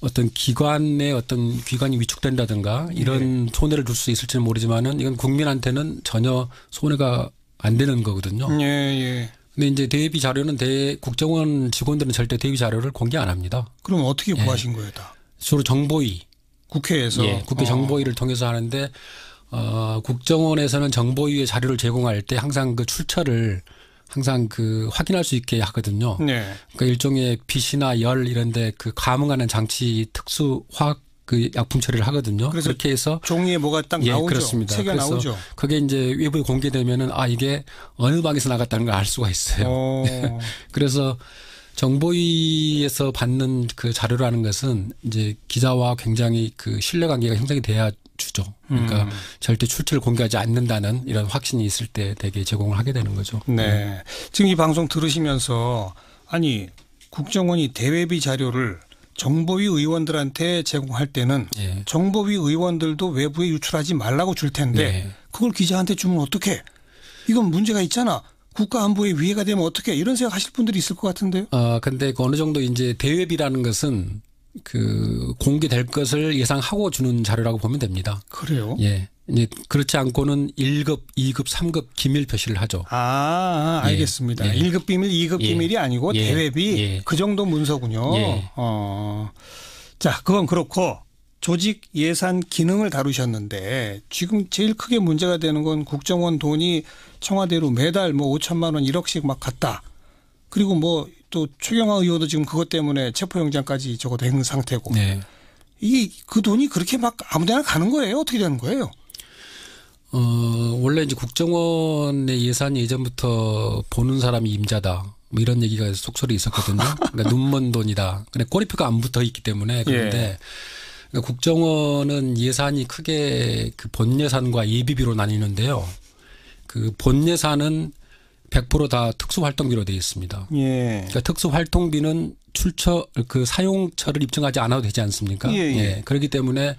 어떤 기관의 어떤 기관이 위축된다든가 이런 손해를 줄 수 있을지는 모르지만은 이건 국민한테는 전혀 손해가 안 되는 거거든요. 예. 근데 이제 대회비 자료는 국정원 직원들은 절대 대회비 자료를 공개 안 합니다. 그럼 어떻게 구하신 거예요, 다? 주로 정보위. 국회에서. 예, 국회 정보위를 통해서 하는데 국정원에서는 정보위의 자료를 제공할 때 항상 그 출처를 항상 그 확인할 수 있게 하거든요. 네. 그러니까 일종의 빛이나 열 이런데 그 감응하는 장치 특수 화학 그 약품 처리를 하거든요. 그래서 그렇게 해서 종이에 뭐가 딱 나오죠. 그렇습니다. 색이 그래서 나오죠. 그게 이제 외부에 공개되면은 이게 어느 방에서 나갔다는 걸 알 수가 있어요. 그래서 정보위에서 받는 그 자료라는 것은 이제 기자와 굉장히 그 신뢰관계가 형성이 돼야 주죠. 그러니까 절대 출처를 공개하지 않는다는 이런 확신이 있을 때 되게 제공을 하게 되는 거죠. 네. 지금 이 방송 들으시면서 아니 국정원이 대외비 자료를 정보위 의원들한테 제공할 때는 정보위 의원들도 외부에 유출하지 말라고 줄 텐데 그걸 기자한테 주면 어떡해? 이건 문제가 있잖아. 국가 안보에 위해가 되면 어떡해? 이런 생각하실 분들이 있을 것 같은데요. 근데 그 어느 정도 이제 대외비라는 것은 그 공개될 것을 예상하고 주는 자료라고 보면 됩니다. 그래요? 예. 이제 그렇지 않고는 1급, 2급, 3급 기밀 표시를 하죠. 알겠습니다. 1급 비밀, 2급 비밀이 아니고 대외비 그 정도 문서군요. 자, 그건 그렇고 조직 예산 기능을 다루셨는데 지금 제일 크게 문제가 되는 건 국정원 돈이 청와대로 매달 뭐 5천만 원 1억씩 막 갔다. 그리고 뭐 또 최경화 의원도 지금 그것 때문에 체포영장까지 적어도 한 상태고. 이게 그 돈이 그렇게 막 아무데나 가는 거예요? 어떻게 되는 거예요? 원래 이제 국정원의 예산이 예전부터 보는 사람이 임자다. 뭐 이런 얘기가 속설이 있었거든요. 그러니까 눈먼 돈이다. 근데 꼬리표가 안 붙어 있기 때문에 그런데 그러니까 국정원은 예산이 크게 그 본 예산과 예비비로 나뉘는데요. 그 본 예산은 100% 다 특수활동비로 되어 있습니다. 그러니까 특수활동비는 출처 그 사용처를 입증하지 않아도 되지 않습니까? 그렇기 때문에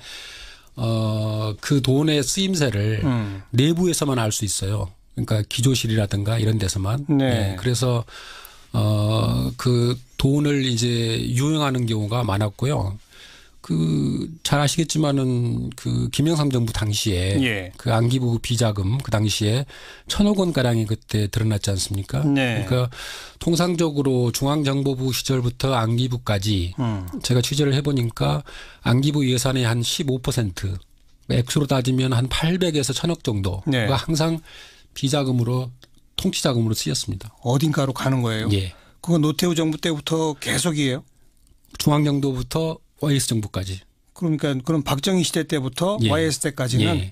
그 돈의 쓰임새를 내부에서만 알 수 있어요. 그러니까 기조실이라든가 이런 데서만. 그래서 그 돈을 이제 유용하는 경우가 많았고요. 잘 아시겠지만은 그 김영삼 정부 당시에 그 안기부 비자금 그 당시에 1,000억 원 가량이 그때 드러났지 않습니까? 그러니까 통상적으로 중앙정보부 시절부터 안기부까지 제가 취재를 해보니까 안기부 예산의 한 15% 액수로 따지면 한 800에서 1,000억 정도가 항상 비자금으로 통치자금으로 쓰였습니다. 어딘가로 가는 거예요? 그건 노태우 정부 때부터 계속이에요? 중앙정도부터 YS 정부까지. 그러니까 그럼 박정희 시대 때부터 YS 때까지는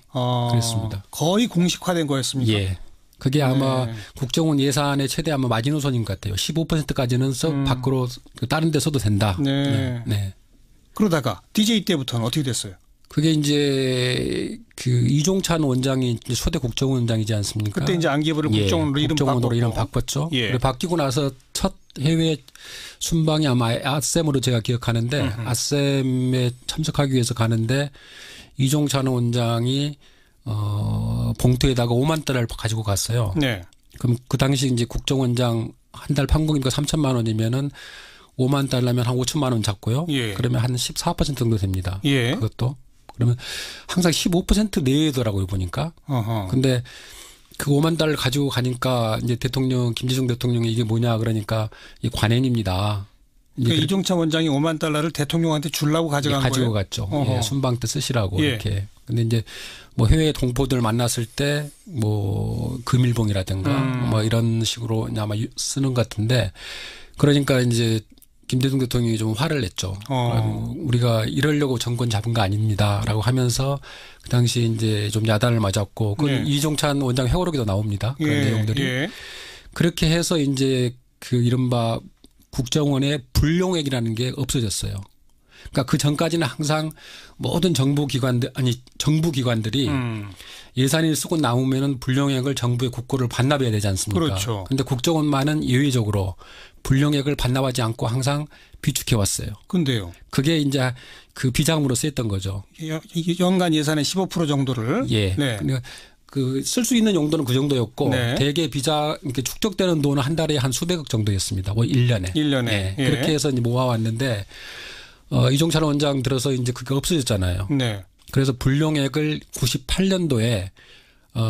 그렇습니다. 거의 공식화된 거였습니까? 그게 아마 국정원 예산의 최대 아마 마지노선인 것 같아요. 15%까지는 밖으로 다른 데 써도 된다. 그러다가 DJ 때부터는 어떻게 됐어요? 그게 이제 그 이종찬 원장이 초대 국정원장이지 않습니까? 그때 이제 안기부를 국정원으로 이름 바꿨죠. 그리고 바뀌고 나서 첫 해외 순방이 아마 아셈으로 제가 기억하는데 아셈에 참석하기 위해서 가는데 이종찬 원장이 봉투에다가 5만 달러를 가지고 갔어요. 그럼 그 당시 이제 국정원장 한 달 판공이니까 3천만 원이면은 5만 달러면 한 5천만 원 잡고요. 그러면 한 14% 정도 됩니다. 그것도. 그러면 항상 15% 내외더라고요, 보니까. 근데 그 5만 달러를 가지고 가니까 이제 김대중 대통령이 이게 뭐냐 그러니까 이 관행입니다. 그러니까 이종찬 원장이 5만 달러를 대통령한테 주려고 가져간 거예요? 가지고 갔죠. 순방 때 쓰시라고 이렇게. 근데 이제 뭐 해외 동포들 만났을 때 뭐 금일봉이라든가 뭐 이런 식으로 아마 쓰는 것 같은데 그러니까 이제 김대중 대통령이 좀 화를 냈죠. 우리가 이러려고 정권 잡은 거 아닙니다라고 하면서 그 당시 이제 좀 야단을 맞았고 그 이종찬 원장 회고록에도 나옵니다. 그런 내용들이. 그렇게 해서 이제 그 이른바 국정원의 불용액이라는 게 없어졌어요. 그러니까 그 전까지는 항상 모든 정부 기관들이 예산을 쓰고 나오면은 불용액을 정부의 국고를 반납해야 되지 않습니까? 그렇죠. 그런데 국정원만은 예외적으로 불용액을 반납하지 않고 항상 비축해 왔어요. 근데요. 그게 이제 그 비자금으로 쓰였던 거죠. 연간 예산의 15% 정도를. 그러니까 그 쓸 수 있는 용도는 그 정도였고 네. 대개 비자 이렇게 축적되는 돈은 한 달에 한 수백억 정도였습니다. 뭐 1년에. 1년에. 네. 예. 그렇게 해서 이제 모아왔는데 이종찬 원장 들어서 이제 그게 없어졌잖아요. 네. 그래서 불용액을 98년도에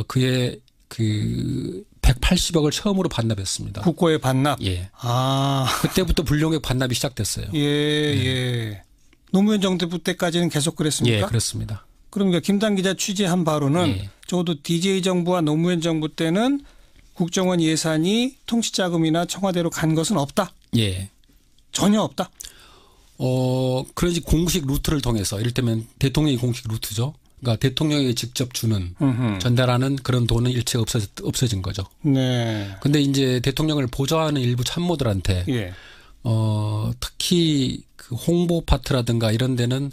그의 그 180억을 처음으로 반납했습니다. 국고에 반납. 예. 아. 그때부터 불용액 반납이 시작됐어요. 예. 노무현 정부 때까지는 계속 그랬습니까? 예, 그렇습니다. 그러니까 김단 기자 취재한 바로는 예. 적어도 DJ 정부와 노무현 정부 때는 국정원 예산이 통치자금이나 청와대로 간 것은 없다. 예. 전혀 없다. 그런지 공식 루트를 통해서 이를테면 대통령이 공식 루트죠. 그러니까 대통령이 직접 주는 전달하는 그런 돈은 일체 없어진 거죠. 네. 근데 이제 대통령을 보좌하는 일부 참모들한테 예. 특히 그 홍보 파트라든가 이런 데는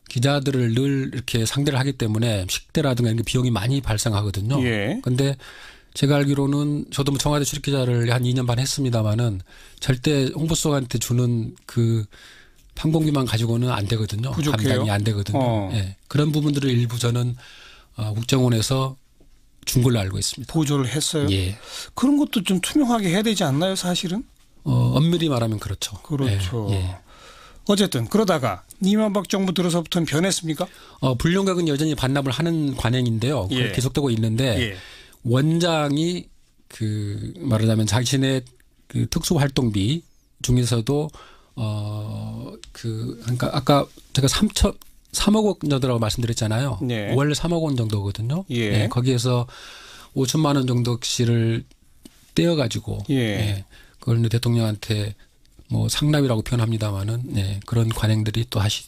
기자들을 늘 이렇게 상대를 하기 때문에 식대라든가 이런 비용이 많이 발생하거든요. 예. 근데 제가 알기로는 저도 뭐 청와대 출입 기자를 한 2년 반 했습니다마는 절대 홍보수석한테 주는 그 판공비만 가지고는 안 되거든요. 부족해요? 감당이 안 되거든요. 예. 그런 부분들을 일부 저는 국정원에서 준 걸로 알고 있습니다. 보조를 했어요. 예. 그런 것도 좀 투명하게 해야 되지 않나요, 사실은? 엄밀히 말하면 그렇죠. 그렇죠. 예. 어쨌든 그러다가 이명박 정부 들어서부터는 변했습니까? 불용액은 여전히 반납을 하는 관행인데요. 예. 계속되고 있는데 예. 원장이 그 말하자면 자신의 그 특수활동비 중에서도 그러니까 아까 제가 3억 원 정도라고 말씀드렸잖아요. 네. 월 3억 원 정도거든요. 예. 네, 거기에서 5천만 원 정도씩을 떼어가지고 예. 그걸 대통령한테 뭐 상납이라고 표현합니다마는 네, 그런 관행들이 또 다시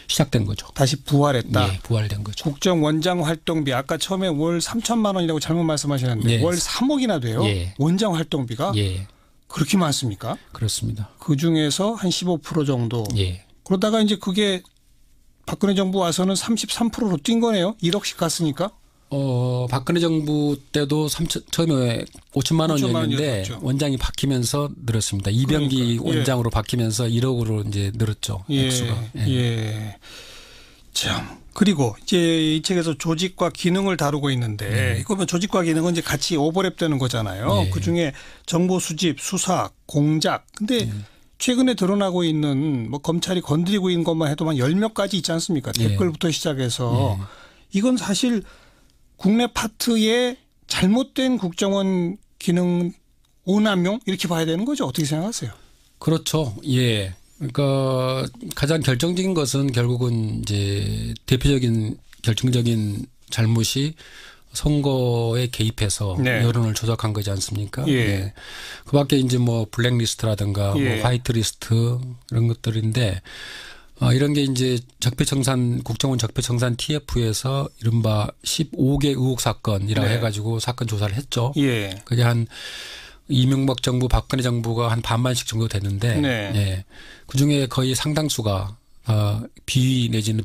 시작된 거죠. 다시 부활했다. 예, 부활된 거죠. 국정원장 활동비 아까 처음에 월 3천만 원이라고 잘못 말씀하셨는데 예. 월 3억이나 돼요. 예. 원장 활동비가 예, 그렇게 많습니까? 그렇습니다. 그 중에서 한 15% 정도. 예. 그러다가 이제 그게 박근혜 정부 와서는 33%로 뛴 거네요. 1억씩 갔으니까. 박근혜 정부 때도 처음에 5천만 원이었는데 원이었죠. 원장이 바뀌면서 늘었습니다. 이병기 그러니까요. 원장으로 바뀌면서 1억으로 이제 늘었죠. 액수가. 예. 참. 그리고 이제 이 책에서 조직과 기능을 다루고 있는데 이거 보면 조직과 기능은 이제 같이 오버랩되는 거잖아요. 예. 그중에 정보 수집, 수사, 공작. 근데 최근에 드러나고 있는 뭐 검찰이 건드리고 있는 것만 해도 한 10몇 가지 있지 않습니까? 예. 댓글부터 시작해서 이건 사실 국내 파트의 잘못된 국정원 기능 오남용 이렇게 봐야 되는 거죠. 어떻게 생각하세요? 그렇죠. 예. 그러니까 가장 결정적인 것은 결국은 이제 대표적인 결정적인 잘못이 선거에 개입해서 네. 여론을 조작한 거지 않습니까? 예. 예. 그 밖에 이제 뭐 블랙리스트라든가 예. 뭐 화이트리스트 이런 것들인데 이런 게 이제 적폐청산 국정원 적폐청산 TF에서 이른바 15개 의혹 사건이라고 네. 해가지고 사건 조사를 했죠. 예. 그게 한 이명박 정부, 박근혜 정부가 한 반반씩 정도 됐는데, 네. 예. 그 중에 거의 상당수가 비리 내지는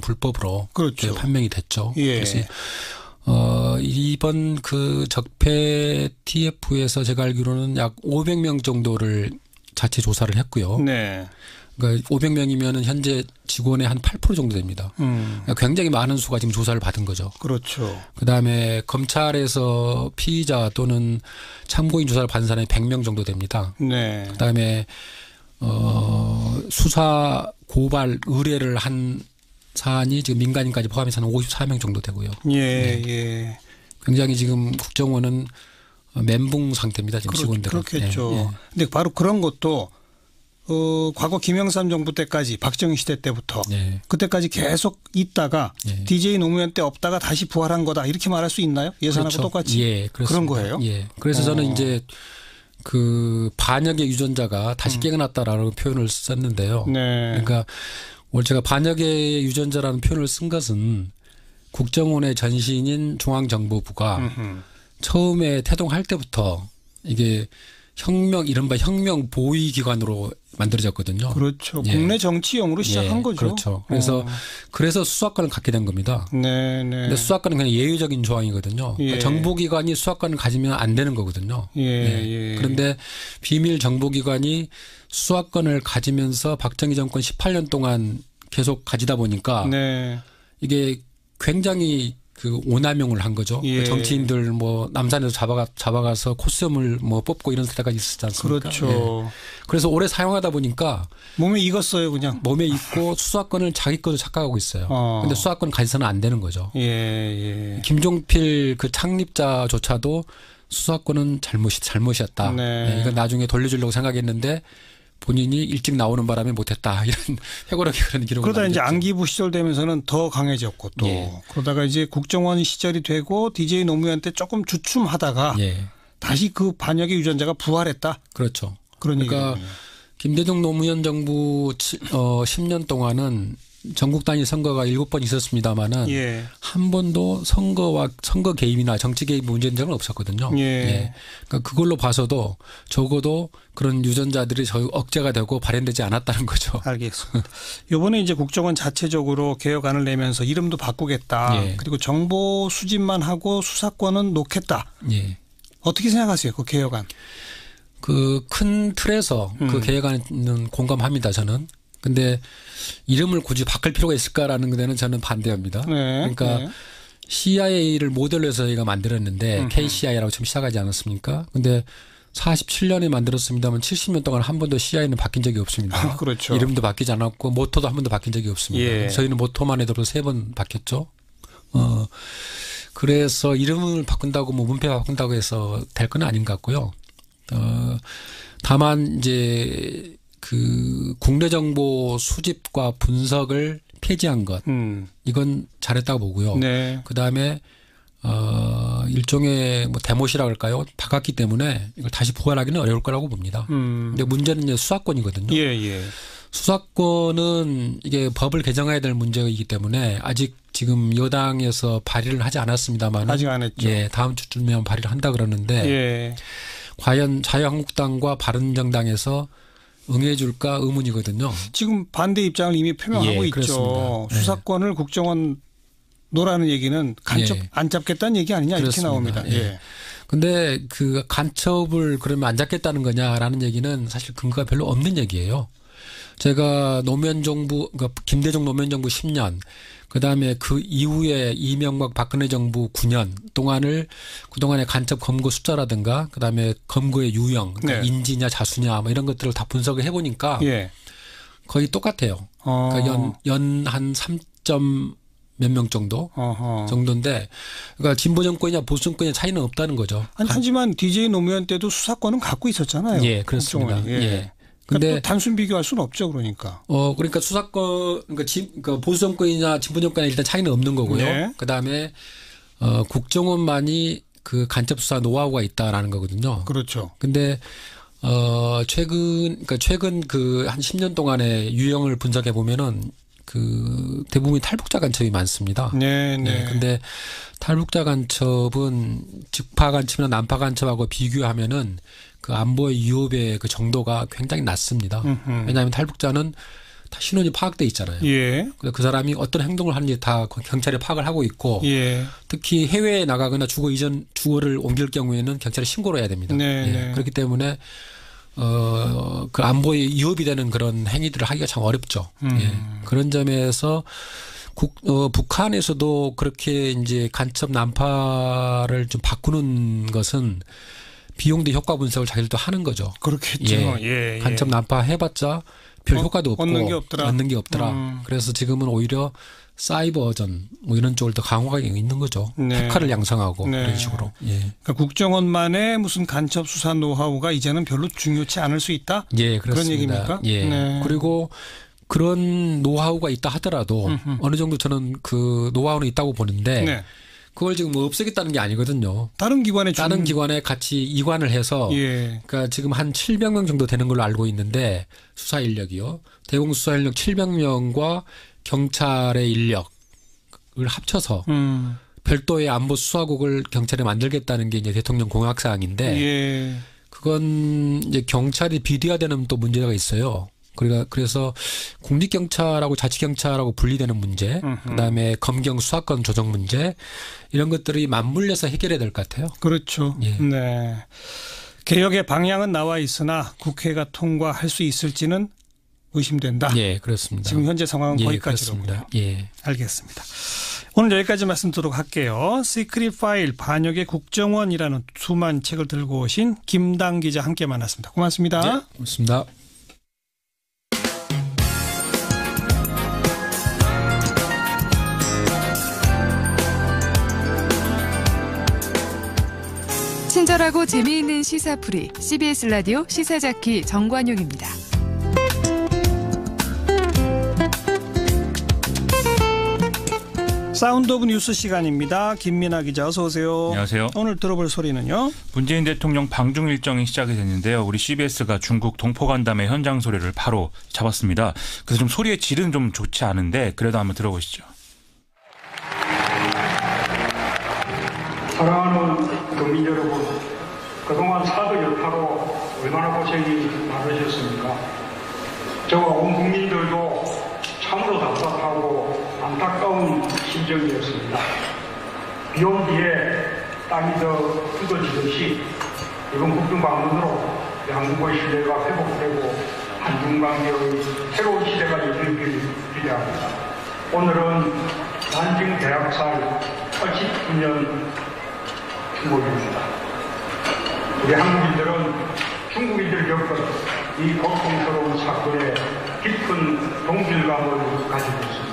불법으로 그렇죠. 판명이 됐죠. 예. 그래서 이번 그 적폐 TF에서 제가 알기로는 약 500명 정도를 자체 조사를 했고요. 네. 그러니까 500명이면은 현재 직원의 한 8% 정도 됩니다. 그러니까 굉장히 많은 수가 지금 조사를 받은 거죠. 그렇죠. 그다음에 검찰에서 피의자 또는 참고인 조사를 받은 사람이 100명 정도 됩니다. 네. 그다음에 수사 고발 의뢰를 한 사안이 지금 민간인까지 포함해서 한 54명 정도 되고요. 예, 네. 예. 굉장히 지금 국정원은 멘붕 상태입니다. 지금 직원들은. 그렇겠죠. 예, 예. 근데 바로 그런 것도 과거 김영삼 정부 때까지 박정희 시대 때부터 예. 그때까지 계속 있다가 예. DJ 노무현 때 없다가 다시 부활한 거다 이렇게 말할 수 있나요? 예산하고 그렇죠. 똑같이 예, 그런 거예요? 예. 그래서 저는 이제 그 반역의 유전자가 다시 깨어났다라는 표현을 썼는데요. 네. 그러니까 오늘 제가 반역의 유전자라는 표현을 쓴 것은 국정원의 전신인 중앙정보부가 처음에 태동할 때부터 이게 이른바 혁명 보위 기관으로 만들어졌거든요. 그렇죠. 예. 국내 정치용으로 시작한 예, 거죠. 그렇죠. 그래서 수사권을 갖게 된 겁니다. 네, 네. 근데 수사권은 그냥 예외적인 조항이거든요. 예. 그러니까 정보기관이 수사권을 가지면 안 되는 거거든요. 예, 예. 예. 그런데 비밀 정보기관이 수사권을 가지면서 박정희 정권 18년 동안 계속 가지다 보니까 네. 이게 굉장히 그 오남용을 한 거죠. 예. 정치인들 뭐 남산에서 잡아가서 콧수염을 뭐 뽑고 이런 때가 있었지 않습니까? 그렇죠. 예. 그래서 오래 사용하다 보니까 몸에 익었어요, 그냥. 몸에 익고 수사권을 자기 것으로 착각하고 있어요. 근데 수사권 가지서는 안 되는 거죠. 예. 김종필 그 창립자조차도 수사권은 잘못이었다. 네. 이건 나중에 돌려주려고 생각했는데 본인이 일찍 나오는 바람에 못했다. 이런 회고록이 그런 기록을 그러다 이제 남겼죠. 안기부 시절 되면서는 더 강해졌고 또 예. 그러다가 이제 국정원 시절이 되고 DJ 노무현 때 조금 주춤하다가 예. 다시 그 반역의 유전자가 부활했다. 그렇죠. 그런 그러니까 얘기군요. 김대중 노무현 정부 10년 동안은 전국 단위 선거가 7번 있었습니다마는 예. 한 번도 선거 개입이나 정치 개입 문제인 적은 없었거든요. 예. 그러니까 그걸로 봐서도 적어도 그런 유전자들이 억제가 되고 발현되지 않았다는 거죠. 알겠습니다. 이번에 이제 국정원 자체적으로 개혁안을 내면서 이름도 바꾸겠다. 예. 그리고 정보 수집만 하고 수사권은 놓겠다. 예. 어떻게 생각하세요? 그 개혁안. 그 큰 틀에서 그 개혁안은 공감합니다. 저는. 근데 이름을 굳이 바꿀 필요가 있을까라는 데는 저는 반대합니다. 네. 그러니까 네. CIA를 모델로 해서 저희가 만들었는데 KCIA라고 처음 시작하지 않았습니까? 근데 47년에 만들었습니다만 70년 동안 한 번도 CIA는 바뀐 적이 없습니다. 그렇죠. 이름도 바뀌지 않았고 모토도 한 번도 바뀐 적이 없습니다. 예. 저희는 모토만 해도 3번 바뀌었죠. 그래서 이름을 바꾼다고 뭐 문패 바꾼다고 해서 될 건 아닌 것 같고요. 다만 이제 그 국내 정보 수집과 분석을 폐지한 것 이건 잘했다고 보고요. 네. 그다음에 일종의 뭐 대못이라고 할까요? 바꿨기 때문에 이걸 다시 부활하기는 어려울 거라고 봅니다. 근데 문제는 이제 수사권이거든요. 예. 수사권은 이게 법을 개정해야 될 문제이기 때문에 아직 지금 여당에서 발의를 하지 않았습니다만 아직 안 했죠. 예, 다음 주쯤이면 발의를 한다 그러는데 예. 과연 자유한국당과 바른정당에서 응해줄까 의문이거든요. 지금 반대 입장을 이미 표명하고 예, 있죠. 그렇습니다. 수사권을 국정원 노라는 얘기는 간첩 예. 안 잡겠다는 얘기 아니냐 이렇게 그렇습니다. 나옵니다. 예. 근데 그 간첩을 그러면 안 잡겠다는 거냐라는 얘기는 사실 근거가 별로 없는 얘기예요. 제가 노무현 정부, 그러니까 김대중 노무현 정부 10년, 그다음에 그 이후에 이명박 박근혜 정부 9년 동안을 그동안의 간첩 검거 숫자라든가 그다음에 검거의 유형, 그러니까 네. 인지냐 자수냐 뭐 이런 것들을 다 분석을 해보니까 예. 거의 똑같아요. 그러니까 연 한 3점 몇 명 정도 정도인데 그러니까 진보 정권이냐 보수 정권이냐 차이는 없다는 거죠. 하지만 DJ 노무현 때도 수사권은 갖고 있었잖아요. 예, 그렇습니다. 국정원이. 예. 근데 근데 단순 비교할 수는 없죠, 그러니까. 그러니까 수사권 그러니까 보수 정권이냐 진보 정권이냐 일단 차이는 없는 거고요. 네. 그다음에 국정원만이 그 간첩 수사 노하우가 있다라는 거거든요. 그렇죠. 근데 최근 그 한 10년 동안의 유형을 분석해 보면은 그 대부분이 탈북자 간첩이 많습니다. 네. 근데 탈북자 간첩은 직파 간첩이나 난파 간첩하고 비교하면은 그 안보의 위협의 그 정도가 굉장히 낮습니다. 왜냐하면 탈북자는 다 신원이 파악돼 있잖아요. 예. 그 사람이 어떤 행동을 하는지 다 경찰이 파악을 하고 있고 예. 특히 해외에 나가거나 주거를 옮길 경우에는 경찰에 신고를 해야 됩니다. 네. 그렇기 때문에 그 안보에 위협이 되는 그런 행위들을 하기가 참 어렵죠. 그런 점에서 북한에서도 그렇게 이제 간첩 난파를 좀 바꾸는 것은 비용 대 효과 분석을 자기들도 하는 거죠. 그렇겠죠. 예. 간첩 난파 해봤자 별 효과도 없고 얻는 게 없더라. 그래서 지금은 오히려 사이버전 뭐 이런 쪽을 더 강화가 있는 거죠. 네. 핵화를 양성하고 네. 이런 식으로. 예. 그러니까 국정원만의 무슨 간첩 수사 노하우가 이제는 별로 중요치 않을 수 있다? 예, 그렇습니다. 그런 얘기입니까? 예. 네. 그리고 그런 노하우가 있다 하더라도 어느 정도 저는 그 노하우는 있다고 보는데 네. 그걸 지금 뭐 없애겠다는 게 아니거든요. 다른 기관에 같이 이관을 해서 예. 그러니까 지금 한 700명 정도 되는 걸로 알고 있는데 수사 인력이요. 대공 수사 인력 700명과 경찰의 인력을 합쳐서 별도의 안보 수사국을 경찰에 만들겠다는 게 이제 대통령 공약 사항인데 예. 그건 이제 경찰이 비대화되는 또 문제가 있어요. 그래서 국립경찰하고 자치경찰하고 분리되는 문제, 그다음에 검경 수사권 조정 문제 이런 것들이 맞물려서 해결해야 될 것 같아요. 그렇죠. 예. 네. 개혁의 방향은 나와 있으나 국회가 통과할 수 있을지는 의심된다. 예, 그렇습니다. 지금 현재 상황은 예, 거기까지로군요. 그렇습니다. 예. 알겠습니다. 오늘 여기까지 말씀드리도록 할게요. 시크릿 파일 반역의 국정원이라는 두만 책을 들고 오신 김당 기자 함께 만났습니다. 고맙습니다. 네, 고맙습니다. 친절하고 재미있는 시사풀이 CBS 라디오 시사자키 정관용입니다. 사운드 오브 뉴스 시간입니다. 김민아 기자 어서 오세요. 안녕하세요. 오늘 들어볼 소리는요. 문재인 대통령 방중 일정이 시작이 됐는데요. 우리 CBS가 중국 동포간담회 현장 소리를 바로 잡았습니다. 그래서 좀 소리의 질은 좀 좋지 않은데 그래도 한번 들어보시죠. 사랑하는 국민 여러분, 그동안 사드 여파로 얼마나 고생이 많으셨습니까? 저와 온 국민들도 참으로 답답하고 안타까운 심정이었습니다. 비온 뒤에 땅이 더 굳어지듯이 이번 국정 방문으로 양국의 신뢰가 회복되고 한중관계의 새로운 시대가 열리길 기대합니다. 오늘은 난징 대학살 89년 충돌입니다. 우리 한국인들은 중국인들 겪은 이 고통스러운 사건에 깊은 동질감을 가지고 있습니다.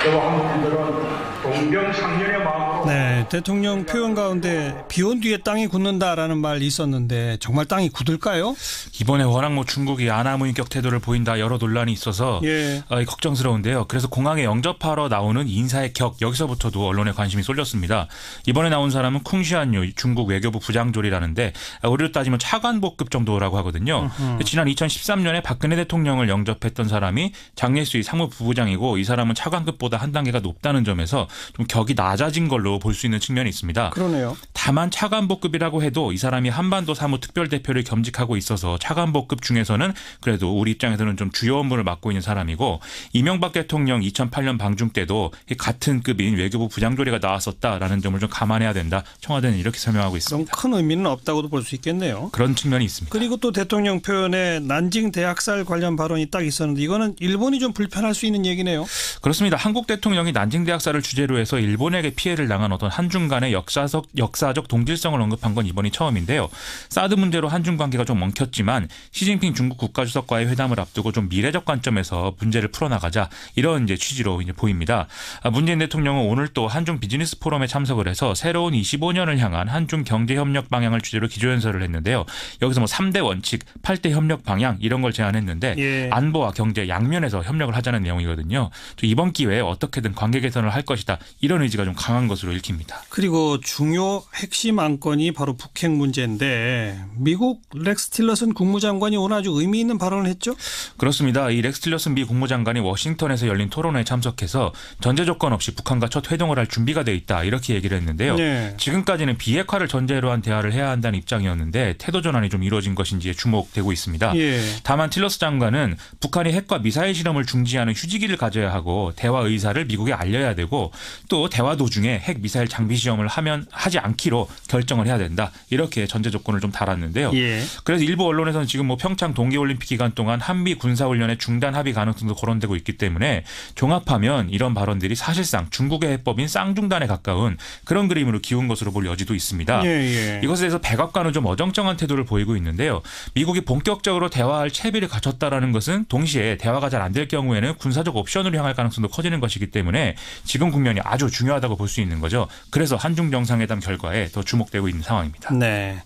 저와 한국인들은 동병상련의 마음으로 네, 대통령 표현 가운데 비온 뒤에 땅이 굳는다라는 말이 있었는데 정말 땅이 굳을까요? 이번에 워낙 중국이 아나무인격 태도를 보인다 여러 논란이 있어서 걱정스러운데요. 그래서 공항에 영접하러 나오는 인사의 격 여기서부터도 언론에 관심이 쏠렸습니다. 이번에 나온 사람은 쿵시안유 중국 외교부 부장조리라는데 우리로 따지면 차관복급 정도라고 하거든요. 지난 2013년에 박근혜 대통령을 영접했던 사람이 장예수의 상무부부장이고 이 사람은 차관급보다 한 단계가 높다는 점에서 좀 격이 낮아진 걸로 볼 수 있는 측면이 있습니다. 그러네요. 다만 차관복급이라고 해도 이 사람이 한반도 사무 특별대표를 겸직하고 있어서 차관복급 중에서는 그래도 우리 입장에서는 좀 주요 업무를 맡고 있는 사람이고 이명박 대통령 2008년 방중 때도 같은 급인 외교부 부장조리가 나왔었다라는 점을 좀 감안해야 된다. 청와대는 이렇게 설명하고 있습니다. 그럼 큰 의미는 없다고도 볼 수 있겠네요. 그런 측면이 있습니다. 그리고 또 대통령 표현에 난징 대학살 관련 발언이 딱 있었는데 이거는 일본이 좀 불편할 수 있는 얘기네요. 그렇습니다. 한국 대통령이 난징 대학살을 주제로 해서 일본에게 피해를 당한 어떤 한중 간의 역사적 동질성을 언급한 건 이번이 처음인데요. 사드 문제로 한중 관계가 좀 엉켰지만 시진핑 중국 국가주석과의 회담을 앞두고 좀 미래적 관점에서 문제를 풀어나가자 이런 취지로 보입니다. 문재인 대통령은 오늘 또 한중 비즈니스 포럼에 참석을 해서 새로운 25년을 향한 한중 경제협력 방향을 주제로 기조연설을 했는데요. 여기서 3대 원칙, 8대 협력 방향 이런 걸 제안했는데 안보와 경제 양면에서 협력을 하자는 내용이거든요. 이번 기회에 어떻게든 관계 개선을 할 것이다. 이런 의지가 좀 강한 것으로 읽힙니다. 그리고 중요 핵심 안건이 바로 북핵 문제인데 미국 렉스 틸러슨 국무장관이 오늘 아주 의미 있는 발언을 했죠? 그렇습니다. 이 렉스 틸러슨 미 국무장관이 워싱턴에서 열린 토론회에 참석해서 전제 조건 없이 북한과 첫 회동을 할 준비가 돼 있다. 이렇게 얘기를 했는데요. 지금까지는 비핵화를 전제로 한 대화를 해야 한다는 입장이었는데 태도 전환이 좀 이루어진 것인지에 주목되고 있습니다. 다만 틸러스 장관은 북한이 핵과 미사일 실험을 중지하는 휴지기를 가져야 하고 대화 의사를 미국에 알려야 되고 또 대화 도중에 핵 미사일 장비 시험을 하지 않기로 결정을 해야 된다. 이렇게 전제 조건을 좀 달았는데요. 그래서 일부 언론에서는 지금 평창 동계올림픽 기간 동안 한미 군사훈련의 중단 합의 가능성도 거론되고 있기 때문에 종합하면 이런 발언들이 사실상 중국의 해법인 쌍중단에 가까운 그런 그림으로 기운 것으로 볼 여지도 있습니다. 이것에 대해서 백악관은 좀 어정쩡한 태도를 보이고 있는데요. 미국이 본격적으로 대화할 채비를 갖췄다라는 것은 동시에 대화가 잘 안 될 경우에는 군사적 옵션으로 향할 가능성도 커지는 것이기 때문에 지금 국면이 아주 중요하다고 볼 수 있는 거죠. 그래서 한중 정상회담 결과에 더 주목되고 있는 상황입니다. 네.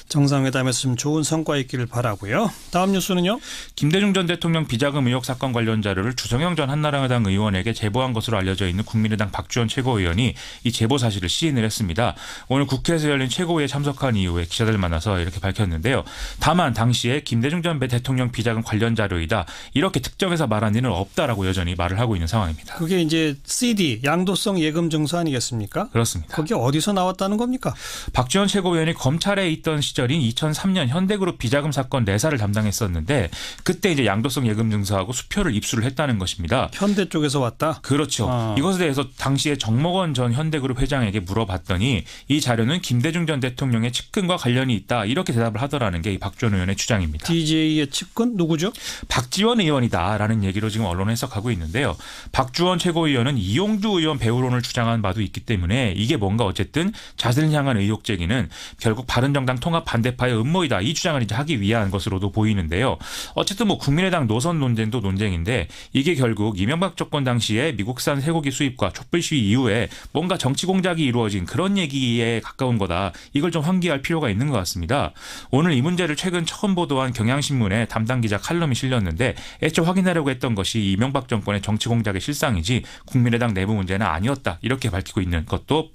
정상회담에서 좀 좋은 성과 있기를 바라고요. 다음 뉴스는요. 김대중 전 대통령 비자금 의혹 사건 관련 자료를 주성영 전 한나라당 의원에게 제보한 것으로 알려져 있는 국민의당 박주원 최고위원이 이 제보 사실을 시인을 했습니다. 오늘 국회에서 열린 최고위에 참석한 이후에 기자들 만나서 이렇게 밝혔는데요. 다만 당시에 김대중 전 대통령 비자금 관련 자료이다. 이렇게 특정해서 말한 일은 없다라고 여전히 말을 하고 있는 상황입니다. 그게 이제 CD 양도성 예금 증서 아니겠습니까? 그렇습니다. 그게 어디서 나왔다는 겁니까? 박주원 최고위원이 검찰에 있던 시절 시절인 2003년 현대그룹 비자금 사건 내사를 담당했었는데 그때 이제 양도성 예금 증서하고 수표를 입수를 했다는 것입니다. 현대 쪽에서 왔다? 그렇죠. 이것에 대해서 당시에 정mog원 전 현대그룹 회장에게 물어봤더니 이 자료는 김대중 전 대통령의 측근과 관련이 있다 이렇게 대답을 하더라는 게 이 박주원 의원의 주장입니다. DJ의 측근 누구죠? 박지원 의원이다라는 얘기로 지금 언론에 해석하고 있는데요. 박주원 최고위원은 이용주 의원 배우론을 주장한 바도 있기 때문에 이게 뭔가 어쨌든 자신을 향한 의혹 제기는 결국 바른정당 통합 반대파의 음모이다 이 주장을 이제 하기 위한 것으로도 보이는데요. 어쨌든 뭐 국민의당 노선 논쟁도 논쟁인데 이게 결국 이명박 정권 당시에 미국산 쇠고기 수입과 촛불 시위 이후에 뭔가 정치 공작이 이루어진 그런 얘기에 가까운 거다. 이걸 좀 환기할 필요가 있는 것 같습니다. 오늘 이 문제를 최근 처음 보도한 경향신문에 담당 기자 칼럼이 실렸는데 애초 확인하려고 했던 것이 이명박 정권의 정치 공작의 실상이지 국민의당 내부 문제는 아니었다. 이렇게 밝히고 있는 것도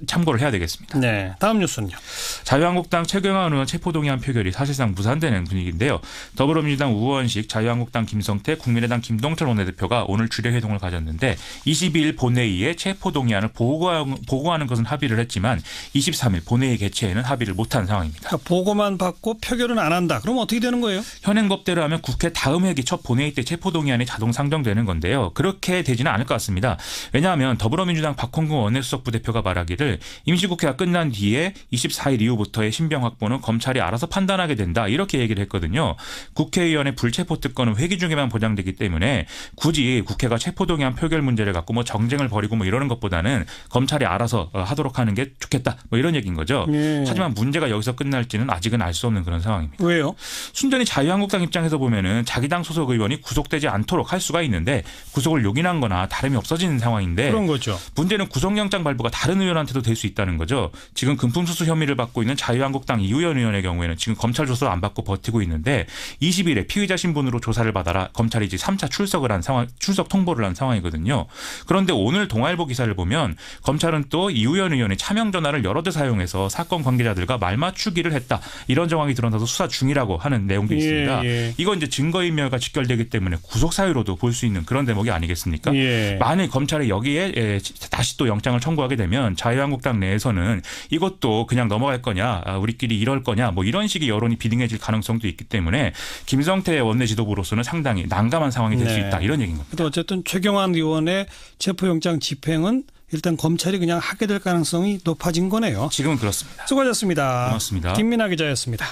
참고를 해야 되겠습니다. 네, 다음 뉴스는요. 자유한국당 최경환 의원 체포동의안 표결이 사실상 무산되는 분위기인데요. 더불어민주당 우원식, 자유한국당 김성태, 국민의당 김동철 원내대표가 오늘 주례회동을 가졌는데 22일 본회의에 체포동의안을 보고하는 것은 합의를 했지만 23일 본회의 개최에는 합의를 못한 상황입니다. 그러니까 보고만 받고 표결은 안 한다. 그럼 어떻게 되는 거예요? 현행법대로 하면 국회 다음 회기 첫 본회의 때 체포동의안이 자동 상정되는 건데요. 그렇게 되지는 않을 것 같습니다. 왜냐하면 더불어민주당 박홍근 원내수석 부대표가 말하기를 임시국회가 끝난 뒤에 24일 이후부터의 신병 확보는 검찰이 알아서 판단하게 된다. 이렇게 얘기를 했거든요. 국회의원의 불체포 특권은 회기 중에만 보장되기 때문에 굳이 국회가 체포동의안 표결 문제를 갖고 뭐 정쟁을 벌이고 뭐 이러는 것보다는 검찰이 알아서 하도록 하는 게 좋겠다. 뭐 이런 얘기인 거죠. 하지만 문제가 여기서 끝날지는 아직은 알 수 없는 그런 상황입니다. 왜요? 순전히 자유한국당 입장에서 보면은 자기 당 소속 의원이 구속되지 않도록 할 수가 있는데 구속을 용인한 거나 다름이 없어지는 상황인데 그런 거죠. 문제는 구속영장 발부가 다른 의원한테도 될 수 있다는 거죠. 지금 금품수수 혐의를 받고 있는 자유한국당 이우현 의원의 경우에는 지금 검찰 조사를 안 받고 버티고 있는데 20일에 피의자 신분으로 조사를 받아라 검찰이 이제 3차 출석 통보를 한 상황이거든요. 그런데 오늘 동아일보 기사를 보면 검찰은 또 이우현 의원의 차명 전화를 여러 대 사용해서 사건 관계자들과 말맞추기를 했다. 이런 정황이 드러나서 수사 중이라고 하는 내용도 있습니다. 이건 이제 증거인멸과 직결되기 때문에 구속 사유로도 볼 수 있는 그런 대목이 아니겠습니까? 만일 검찰이 여기에 다시 또 영장을 청구하게 되면 자유한국당 내에서는 이것도 그냥 넘어갈 거냐, 우리끼리 이럴 거냐, 뭐 이런 식의 여론이 비등해질 가능성도 있기 때문에 김성태 원내 지도부로서는 상당히 난감한 상황이 될 수 있다 이런 얘기인 겁니다. 어쨌든 최경환 의원의 체포영장 집행은 일단 검찰이 그냥 하게 될 가능성이 높아진 거네요. 지금은 그렇습니다. 수고하셨습니다. 고맙습니다. 김민아 기자였습니다.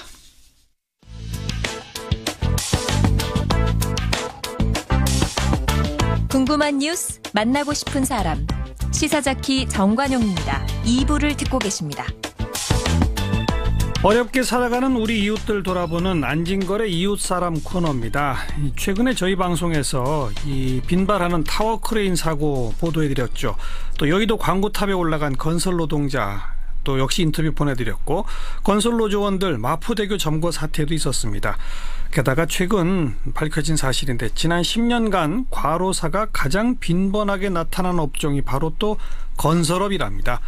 궁금한 뉴스, 만나고 싶은 사람. 시사자키 정관용입니다. 2부를 듣고 계십니다. 어렵게 살아가는 우리 이웃들 돌아보는 안진걸의 이웃사람 코너입니다. 최근에 저희 방송에서 이 빈발하는 타워 크레인 사고 보도해드렸죠. 또 여의도 광고탑에 올라간 건설 노동자 또 역시 인터뷰 보내드렸고 건설노조원들 마포대교 점거 사태도 있었습니다. 게다가 최근 밝혀진 사실인데 지난 10년간 과로사가 가장 빈번하게 나타난 업종이 바로 또 건설업이랍니다.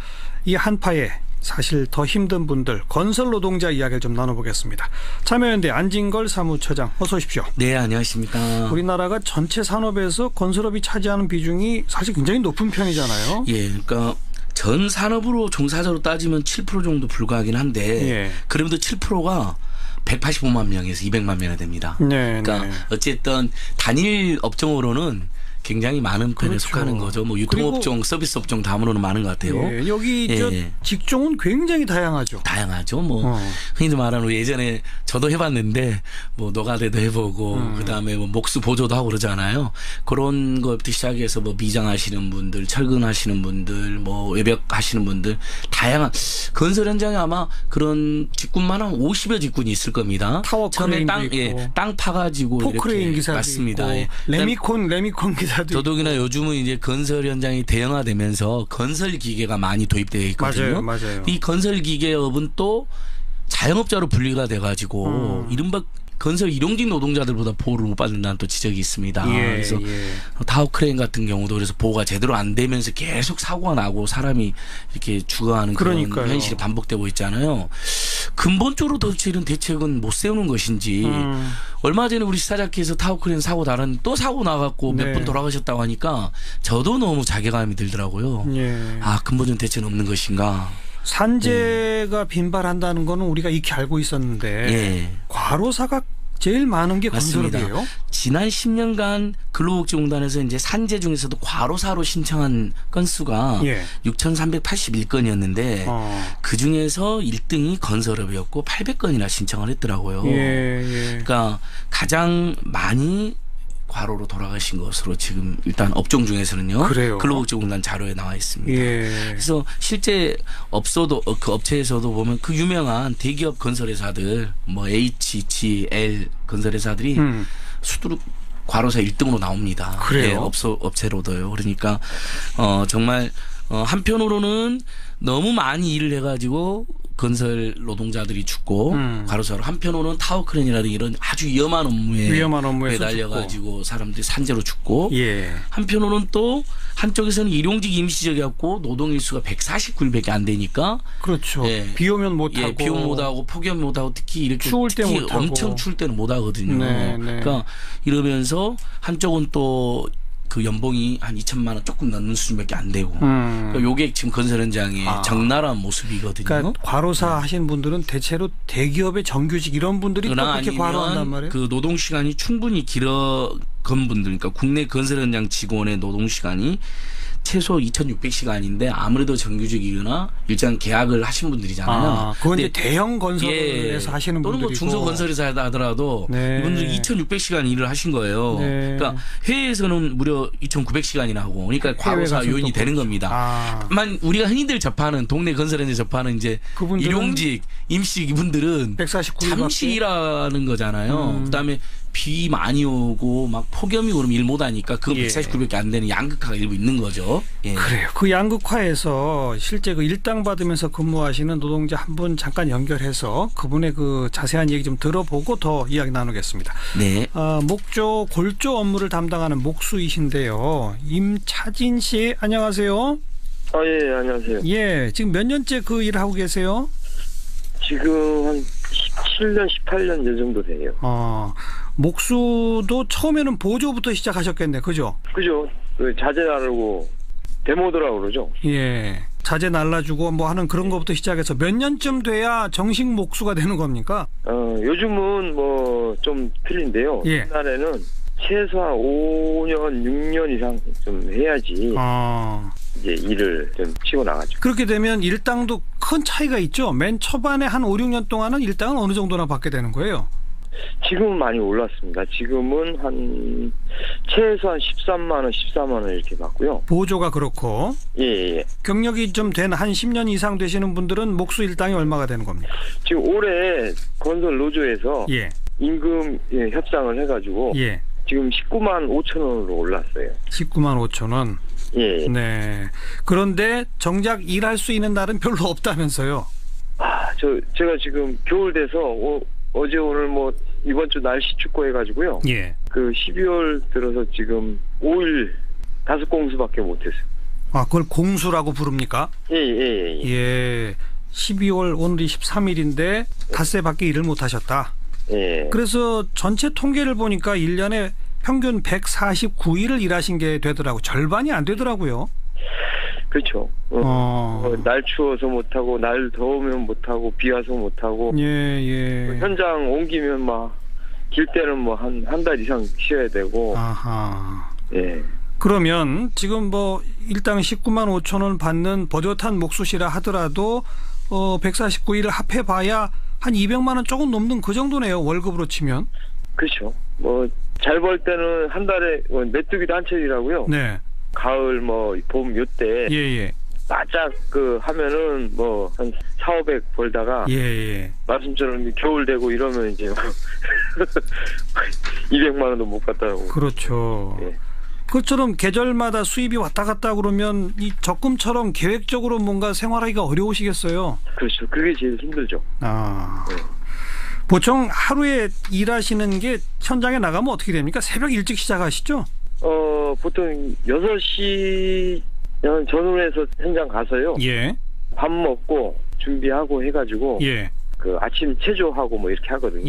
이 한파에 사실 더 힘든 분들 건설 노동자 이야기를 좀 나눠보겠습니다. 참여연대 안진걸 사무처장 어서 오십시오. 네, 안녕하십니까. 우리나라가 전체 산업에서 건설업이 차지하는 비중이 사실 굉장히 높은 편이잖아요. 예, 그러니까 전 산업으로 종사자로 따지면 7% 정도 불과하긴 한데 그럼에도 7%가 185만 명에서 200만 명이 됩니다. 그러니까 어쨌든 단일 업종으로는 굉장히 많은 편에 속하는 거죠. 뭐 유통업종, 서비스업종 다음으로는 많은 것 같아요. 여기 저 직종은 굉장히 다양하죠. 다양하죠. 뭐 흔히들 말하는 예전에 저도 해봤는데 뭐 노가대도 해보고 그다음에 뭐 목수 보조도 하고 그러잖아요. 그런 것부터 시작해서 뭐 미장하시는 분들, 철근하시는 분들, 뭐 외벽 하시는 분들 다양한 건설 현장에 아마 그런 직군만 한 50여 직군이 있을 겁니다. 타워 크레인도 있고, 땅 파가지고 포크레인 기사도 맞습니다. 있고, 레미콘 기사. 더더욱이나 요즘은 이제 건설 현장이 대형화되면서 건설 기계가 많이 도입되어 있거든요. 맞아요. 이 건설 기계업은 또 자영업자로 분리가 돼가지고 이른바 건설 일용직 노동자들보다 보호를 못 받는다는 또 지적이 있습니다. 그래서 타워 크레인 같은 경우도 그래서 보호가 제대로 안 되면서 계속 사고가 나고 사람이 이렇게 죽어가는 그런 현실이 반복되고 있잖아요. 근본적으로 도대체 이런 대책은 못 세우는 것인지 얼마 전에 우리 시사자키에서 타워 크레인 사고 다른 또 사고 나갔고 몇 분 돌아가셨다고 하니까 저도 너무 자괴감이 들더라고요. 아, 근본적인 대책은 없는 것인가. 산재가 빈발한다는 거는 우리가 익히 알고 있었는데 과로사가 제일 많은 게 건설업이에요? 지난 10년간 근로복지공단에서 이제 산재 중에서도 과로사로 신청한 건수가 6,381건이었는데 그 중에서 1등이 건설업이었고 800건이나 신청을 했더라고요. 그러니까 가장 많이 과로로 돌아가신 것으로 지금 일단 업종 중에서는요. 그래요. 근로복지공단 자료에 나와 있습니다. 그래서 실제 그 업체에서도 보면 그 유명한 대기업 건설회사들 뭐 HGL 건설회사들이 수두룩 과로사 1등으로 나옵니다. 그래요? 업체로도요. 그러니까 정말 한편으로는 너무 많이 일을 해가지고 건설 노동자들이 죽고 과로사로, 한편으로는 타워크레인이라든지 이런 아주 위험한 업무에 매달려가지고 사람들이 산재로 죽고 한편으로는 또 한쪽에서는 일용직 임시직이었고 노동일수가 149일밖에 안 되니까 그렇죠. 비 오면 못하고 비 오면 못하고 폭염 못하고 특히 이렇게 추울 때 못하고 엄청 추울 때는 못하거든요. 그러니까 이러면서 한쪽은 또 그 연봉이 한 2천만 원 조금 넘는 수준밖에 안 되고 그러니까 요게 지금 건설 현장의 적나라한 모습이거든요. 그러니까 과로사 하신 분들은 대체로 대기업의 정규직 이런 분들이 또 그렇게 과로한단 말이에요. 그 노동 시간이 충분히 길어건 분들, 그러니까 국내 건설 현장 직원의 노동 시간이 최소 2,600시간인데 아무래도 정규직이거나 일정 계약을 하신 분들이잖아요. 그건 이제 대형 건설에서 하시는 분들이고 또는 뭐 중소건설에서 하더라도 이분들이 2,600시간 일을 하신 거예요. 그러니까 해외에서는 무려 2,900시간이나 하고, 그러니까 과로사 요인이 되는 겁니다. 만 우리가 흔히들 접하는 동네 건설에서 접하는 이제 일용직, 임시직 이분들은 149일 잠시 일하는 거잖아요. 그다음에 비 많이 오고 막 폭염이 오면 일 못하니까 그건 149밖에 안 되는 양극화가 일부 있는 거죠. 그래요. 그 양극화에서 실제 그 일당 받으면서 근무하시는 노동자 한 분 잠깐 연결해서 그분의 그 자세한 얘기 좀 들어보고 더 이야기 나누겠습니다. 목조 골조 업무를 담당하는 목수이신데요. 임차진 씨, 안녕하세요. 예, 안녕하세요. 예, 지금 몇 년째 그 일을 하고 계세요? 지금 한 17년, 18년 요 정도 돼요. 목수도 처음에는 보조부터 시작하셨겠네, 그죠? 그죠. 그 자재 나르고 데모더라고 그러죠. 자재 날라주고 뭐 하는 그런 것부터 시작해서 몇 년쯤 돼야 정식 목수가 되는 겁니까? 요즘은 뭐 좀 틀린데요. 옛날에는 최소한 5년, 6년 이상 좀 해야지 이제 일을 좀 치고 나가죠. 그렇게 되면 일당도 큰 차이가 있죠. 맨 초반에 한 5, 6년 동안은 일당은 어느 정도나 받게 되는 거예요? 지금은 많이 올랐습니다. 지금은 한 최소한 13만 원, 14만 원 이렇게 받고요. 보조가 그렇고. 경력이 좀 된 한 10년 이상 되시는 분들은 목수 일당이 얼마가 되는 겁니까? 지금 올해 건설 노조에서 임금 협상을 해가지고 지금 19만 5천 원으로 올랐어요. 19만 5천 원. 네. 그런데 정작 일할 수 있는 날은 별로 없다면서요? 제가 지금 겨울 돼서 어제 오늘 뭐 이번 주 날씨 춥고 해가지고요. 그 12월 들어서 지금 5일 5공수밖에 못했어요. 그걸 공수라고 부릅니까? 12월 오늘이 13일인데 닷새밖에 일을 못하셨다. 그래서 전체 통계를 보니까 1년에 평균 149일을 일하신 게 되더라고. 절반이 안 되더라고요. 그렇죠. 날 추워서 못하고 날 더우면 못하고 비 와서 못하고 현장 옮기면 막 길 때는 뭐 한 달 이상 쉬어야 되고. 그러면 지금 뭐 일당 19만 5천 원 받는 버젓한 목수시라 하더라도 149일을 합해봐야 한 200만 원 조금 넘는 그 정도네요. 월급으로 치면. 그렇죠. 뭐 잘 벌 때는 한 달에 메뚜기도 한철이라고요. 가을 뭐 봄 요때 바짝 그 하면은 뭐 한 4,500 벌다가 말씀처럼 겨울 되고 이러면 이제 200만 원도 못 받더라고. 그렇죠. 그것처럼 계절마다 수입이 왔다 갔다 그러면 이 적금처럼 계획적으로 뭔가 생활하기가 어려우시겠어요. 그렇죠. 그게 제일 힘들죠. 보통 하루에 일하시는 게 현장에 나가면 어떻게 됩니까? 새벽 일찍 시작하시죠? 보통 6시 전후로 해서 현장 가서요. 밥 먹고 준비하고 해가지고 그 아침 체조하고 뭐 이렇게 하거든요.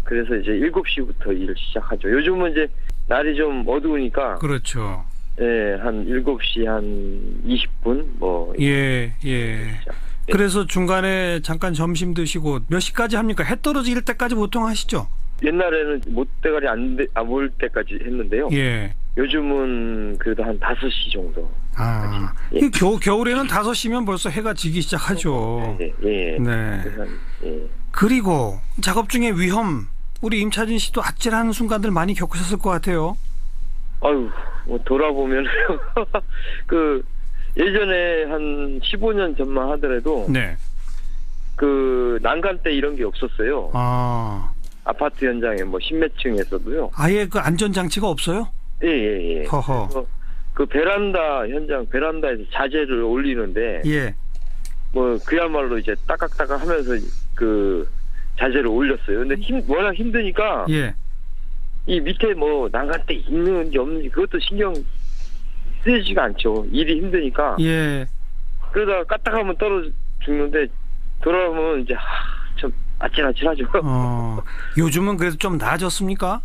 그래서 이제 7시부터 일을 시작하죠. 요즘은 이제 날이 좀 어두우니까. 그렇죠. 한 7시 한 20분 뭐. 그래서 중간에 잠깐 점심 드시고 몇 시까지 합니까? 해 떨어질 때까지 보통 하시죠? 옛날에는 못대가리 안 올 때까지 했는데요. 예. 요즘은 그래도 한 5시 정도. 예. 겨울에는 5시면 벌써 해가 지기 시작하죠. 예. 네. 그리고 작업 중에 위험, 우리 임차진 씨도 아찔한 순간들 많이 겪으셨을 것 같아요. 아유, 뭐 돌아보면 그 예전에 한 15년 전만 하더라도 네. 그 난간대 이런 게 없었어요. 아파트 현장에 뭐 10몇 층에서도요. 아예 그 안전장치가 없어요? 예. 허허. 그 베란다 현장 베란다에서 자재를 올리는데 예. 뭐 그야말로 이제 따깍따깍 하면서 그 자재를 올렸어요. 근데 워낙 힘드니까 예. 이 밑에 뭐 난간대 있는지 없는지 그것도 신경 쓰이지가 않죠. 일이 힘드니까. 예. 그러다가 까딱하면 떨어져 죽는데 돌아오면 이제 참 아찔아찔하죠. 요즘은 그래도 좀 나아졌습니까?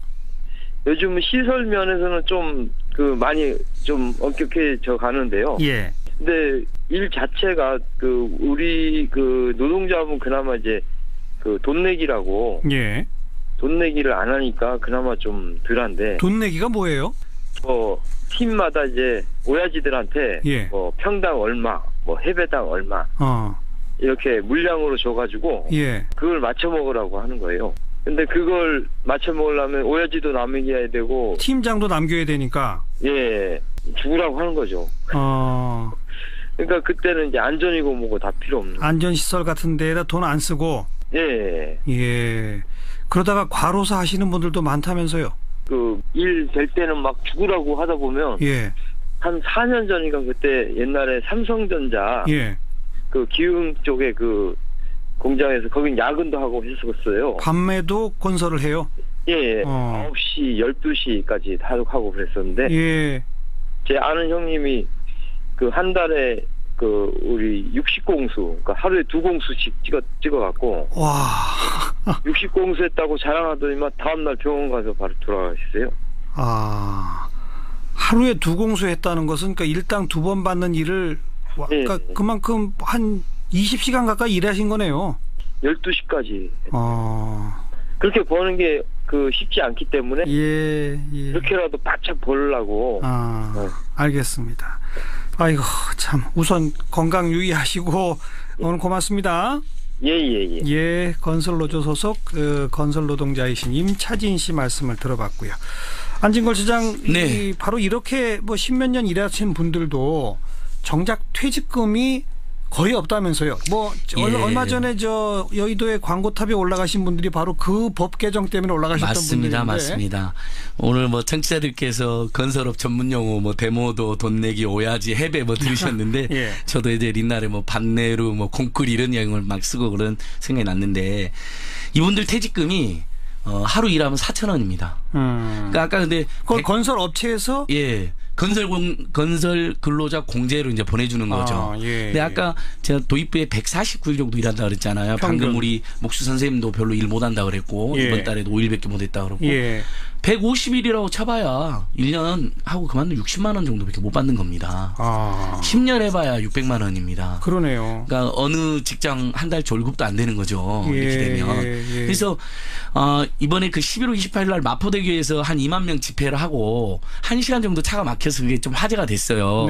요즘은 시설 면에서는 좀 그 많이 좀 엄격해져 가는데요. 예. 근데 일 자체가 그 우리 그 노동자분 그나마 이제 그 돈 내기라고. 예. 돈 내기를 안 하니까 그나마 좀 덜한데. 돈 내기가 뭐예요? 팀마다 이제 오야지들한테 예. 뭐 평당 얼마, 뭐 해배당 얼마 이렇게 물량으로 줘가지고 예. 그걸 맞춰 먹으라고 하는 거예요. 근데 그걸 맞춰 먹으려면 오야지도 남겨야 되고 팀장도 남겨야 되니까 예 죽으라고 하는 거죠. 그러니까 그때는 이제 안전이고 뭐고 다 필요 없는 안전시설 같은 데에다 돈 안 쓰고 예. 그러다가 과로사 하시는 분들도 많다면서요. 그 일 될 때는 막 죽으라고 하다 보면 예. 한 4년 전인가 그때 옛날에 삼성전자 예. 그 기흥 쪽에 그 공장에서 거긴 야근도 하고 했었어요. 밤에도 건설을 해요? 예. 9시, 12시까지 하고 그랬었는데 예. 제 아는 형님이 그 한 달에 그 우리 60공수 그러니까 하루에 2공수씩 찍어갖고 와 60공수 했다고 자랑하더니만 다음날 병원 가서 바로 돌아가셨어요. 하루에 2공수 했다는 것은 그러니까 일당 2번 받는 일을 그러니까 그만큼 한 20시간 가까이 일하신 거네요. 12시까지. 그렇게 버는 게 그 쉽지 않기 때문에 이렇게라도 바짝 벌려고. 알겠습니다. 아이고 참 우선 건강 유의하시고 오늘 고맙습니다. 예. 건설노조 소속 건설 노동자이신 임차진 씨 말씀을 들어봤고요. 안진걸 시장 바로 이렇게 뭐 10몇 년 일하신 분들도 정작 퇴직금이 거의 없다면서요. 뭐 얼마 전에 저 여의도의 광고탑에 올라가신 분들이 바로 그 법 개정 때문에 올라가셨던 분들인데. 맞습니다. 오늘 뭐 청취자들께서 건설업 전문 용어 뭐 데모도 돈 내기 오야지 해배 뭐 들으셨는데 저도 이제 옛날에 뭐 반내루 뭐 콩쿠리 이런 용어를 막 쓰고 그런 생각이 났는데 이분들 퇴직금이 하루 일하면 4,000원입니다. 그러니까 아까 근데 건설 업체에서 건설 근로자 공제로 이제 보내주는 거죠. 근데 아까 제가 도입부에 149일 정도 일한다 그랬잖아요. 방금 우리 목수 선생님도 별로 일 못한다 그랬고 이번 달에도 5일밖에 못했다 그러고 150일이라고 쳐봐야 1년 하고 그만두면 60만 원 정도밖에 못 받는 겁니다. 10년 해봐야 600만 원입니다. 그러네요. 그러니까 어느 직장 한 달 졸급도 안 되는 거죠. 이렇게 되면. 그래서 이번에 그 11월 28일 날 마포대교에서 한 2만 명 집회를 하고 1시간 정도 차가 막혀서 그게 좀 화제가 됐어요.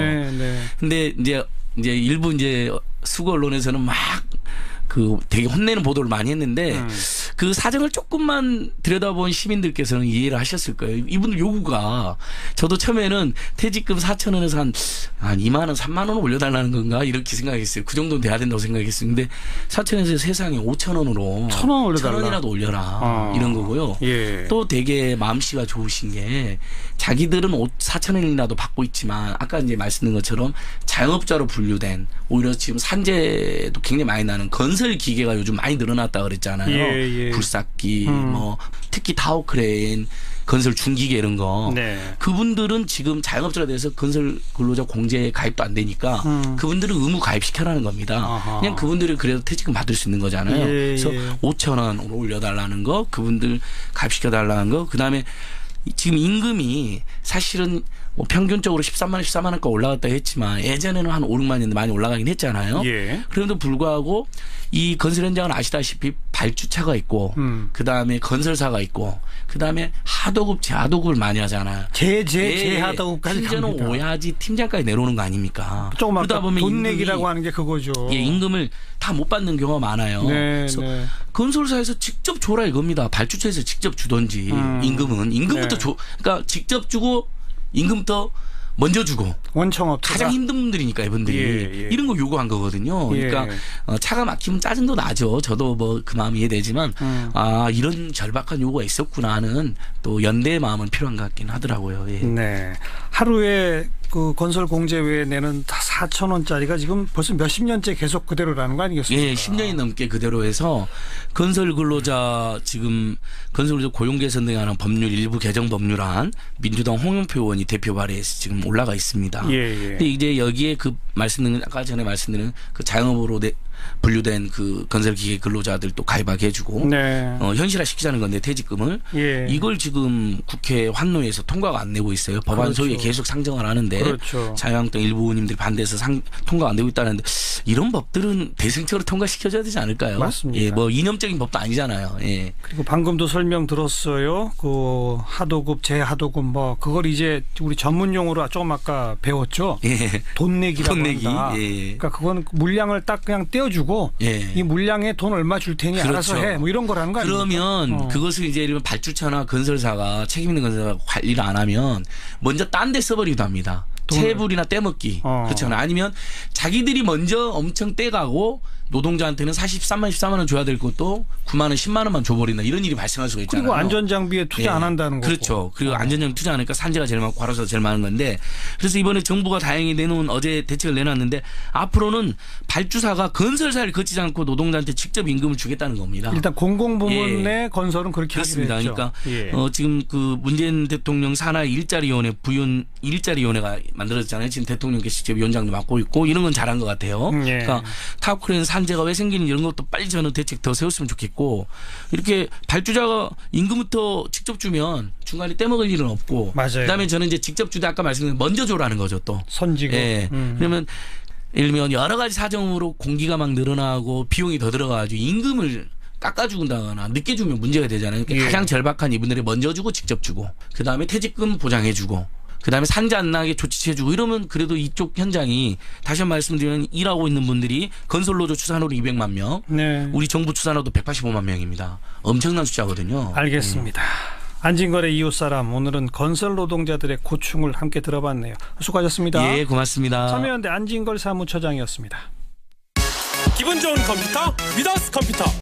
근데 이제 일부 이제 수거 언론에서는 막 그 되게 혼내는 보도를 많이 했는데 그 사정을 조금만 들여다본 시민들께서는 이해를 하셨을 거예요. 이분들 요구가 저도 처음에는 퇴직금 4,000원에서 한 2만 원, 3만 원 올려달라는 건가 이렇게 생각했어요. 그 정도는 돼야 된다고 생각했어요. 근데 4,000원에서 세상에 5,000원으로 1,000원 올려달라. 1,000원이라도 올려라 이런 거고요. 또 되게 마음씨가 좋으신 게 자기들은 4,000원이라도 받고 있지만 아까 이제 말씀드린 것처럼 자영업자로 분류된 오히려 지금 산재도 굉장히 많이 나는 건설 기계가 요즘 많이 늘어났다 그랬잖아요. 굴삭기, 뭐 특히 타워크레인, 건설 중기계 이런 거. 그분들은 지금 자영업자가 돼서 건설 근로자 공제에 가입도 안 되니까 그분들은 의무 가입시켜라는 겁니다. 그냥 그분들이 그래도 퇴직금 받을 수 있는 거잖아요. 그래서 5,000원으로 올려달라는 거, 그분들 가입시켜달라는 거, 그다음에 지금 임금이 사실은 뭐 평균적으로 13만 원가 올라갔다 했지만 예전에는 한 5, 6만 원 많이 올라가긴 했잖아요. 예. 그럼에도 불구하고 이 건설 현장은 아시다시피 발주차가 있고 그다음에 건설사가 있고 그다음에 하도급 재하도급을 많이 하잖아요. 재하도급까지 심지어는 갑니다. 오야지 팀장까지 내려오는 거 아닙니까? 조금 그러다 보면 돈 내기라고 하는 게 그거죠. 예, 임금을 다 못 받는 경우가 많아요. 네, 그래서 건설사에서 직접 줘라 이겁니다. 발주처에서 직접 주든지 임금부터 줘. 그러니까 직접 주고 임금부터 먼저 주고 원청업체가 가장 힘든 분들이니까 이분들이 이런 거 요구한 거거든요. 그러니까 차가 막히면 짜증도 나죠. 저도 뭐 그 마음 이해되지만 이런 절박한 요구가 있었구나 하는 또 연대의 마음은 필요한 것 같긴 하더라고요. 예. 네. 하루에 그 건설 공제외에 내는 4,000원짜리가 지금 벌써 몇십 년째 계속 그대로라는 거 아니겠습니까? 예, 10년이 넘게 그대로 해서 건설 근로자 지금 건설 근로자 고용 개선 등에 관한 법률 일부 개정 법률안 민주당 홍영표 의원이 대표 발의해서 지금 올라가 있습니다. 근데 이제 여기에 그 말씀드린 아까 전에 말씀드린 그 자영업으로 분류된 그 건설기계 근로자들도 가입하게 해주고 현실화 시키자는 건데 퇴직금을 이걸 지금 국회 환노위에서 통과가 안 되고 있어요. 법안 소위에 계속 상정을 하는데 자유한국당 일부 의원님들이 반대해서 통과가 안 되고 있다는데 이런 법들은 대승적으로 통과시켜줘야 되지 않을까요? 맞습니다. 예, 뭐 이념적인 법도 아니잖아요. 예. 그리고 방금도 설명 들었어요. 그 하도급, 재하도급 뭐 그걸 이제 우리 전문 용어로 조금 아까 배웠죠. 돈 내기라고 한다. 그러니까 그건 물량을 딱 그냥 떼어주고 이 물량에 돈 얼마 줄 테니 알아서 해. 뭐 이런 거라는 거 아닙니까? 그러면 그것을 이제 이런 발주처나 건설사가 책임 있는 건설사가 관리를 안 하면 먼저 딴 데 써버리기도 합니다. 체불이나 떼먹기 그렇잖아요. 아니면 자기들이 먼저 엄청 떼가고 노동자한테는 13만 원 줘야 될 것도 9만 원, 10만 원만 줘버린다. 이런 일이 발생할 수가 있잖아요. 그리고 안전장비에 투자 안 한다는 거고. 그렇죠. 그리고 안전장비 투자 안 하니까 산재가 제일 많고 과로사가 제일 많은 건데 그래서 이번에 정부가 다행히 내놓은 어제 대책을 내놨는데 앞으로는 발주사가 건설사를 거치지 않고 노동자한테 직접 임금을 주겠다는 겁니다. 일단 공공부문 내 건설은 그렇게 그렇습니다. 하기로 했죠. 그러니까 지금 그 문재인 대통령 산하 일자리위원회 부위원 일자리위원회가 만들어졌잖아요. 지금 대통령께서 직접 위원장도 맡고 있고 이런 건 잘한 것 같아요. 그러니까 타워크레인 산재가 왜 생기는 이런 것도 빨리 저는 대책 더 세웠으면 좋겠고 이렇게 발주자가 임금부터 직접 주면 중간에 떼먹을 일은 없고 그다음에 저는 이제 직접 주되 아까 말씀드린 먼저 줘라는 거죠 또. 선지고. 그러면 예를 들면 여러 가지 사정으로 공기가 막 늘어나고 비용이 더 들어가가지고 임금을 깎아주거나 늦게 주면 문제가 되잖아요. 그러니까 가장 절박한 이분들이 먼저 주고 직접 주고 그다음에 퇴직금 보장해주고 그다음에 산재 안 나게 조치해주고 이러면 그래도 이쪽 현장이 다시 한번 말씀드리면 일하고 있는 분들이 건설노조 추산으로 200만 명 우리 정부 추산으로도 185만 명입니다. 엄청난 숫자거든요. 알겠습니다. 안진걸의 이웃사람 오늘은 건설 노동자들의 고충을 함께 들어봤네요. 수고하셨습니다. 예, 고맙습니다. 참여연대 안진걸 사무처장이었습니다. 기분 좋은 컴퓨터 위더스 컴퓨터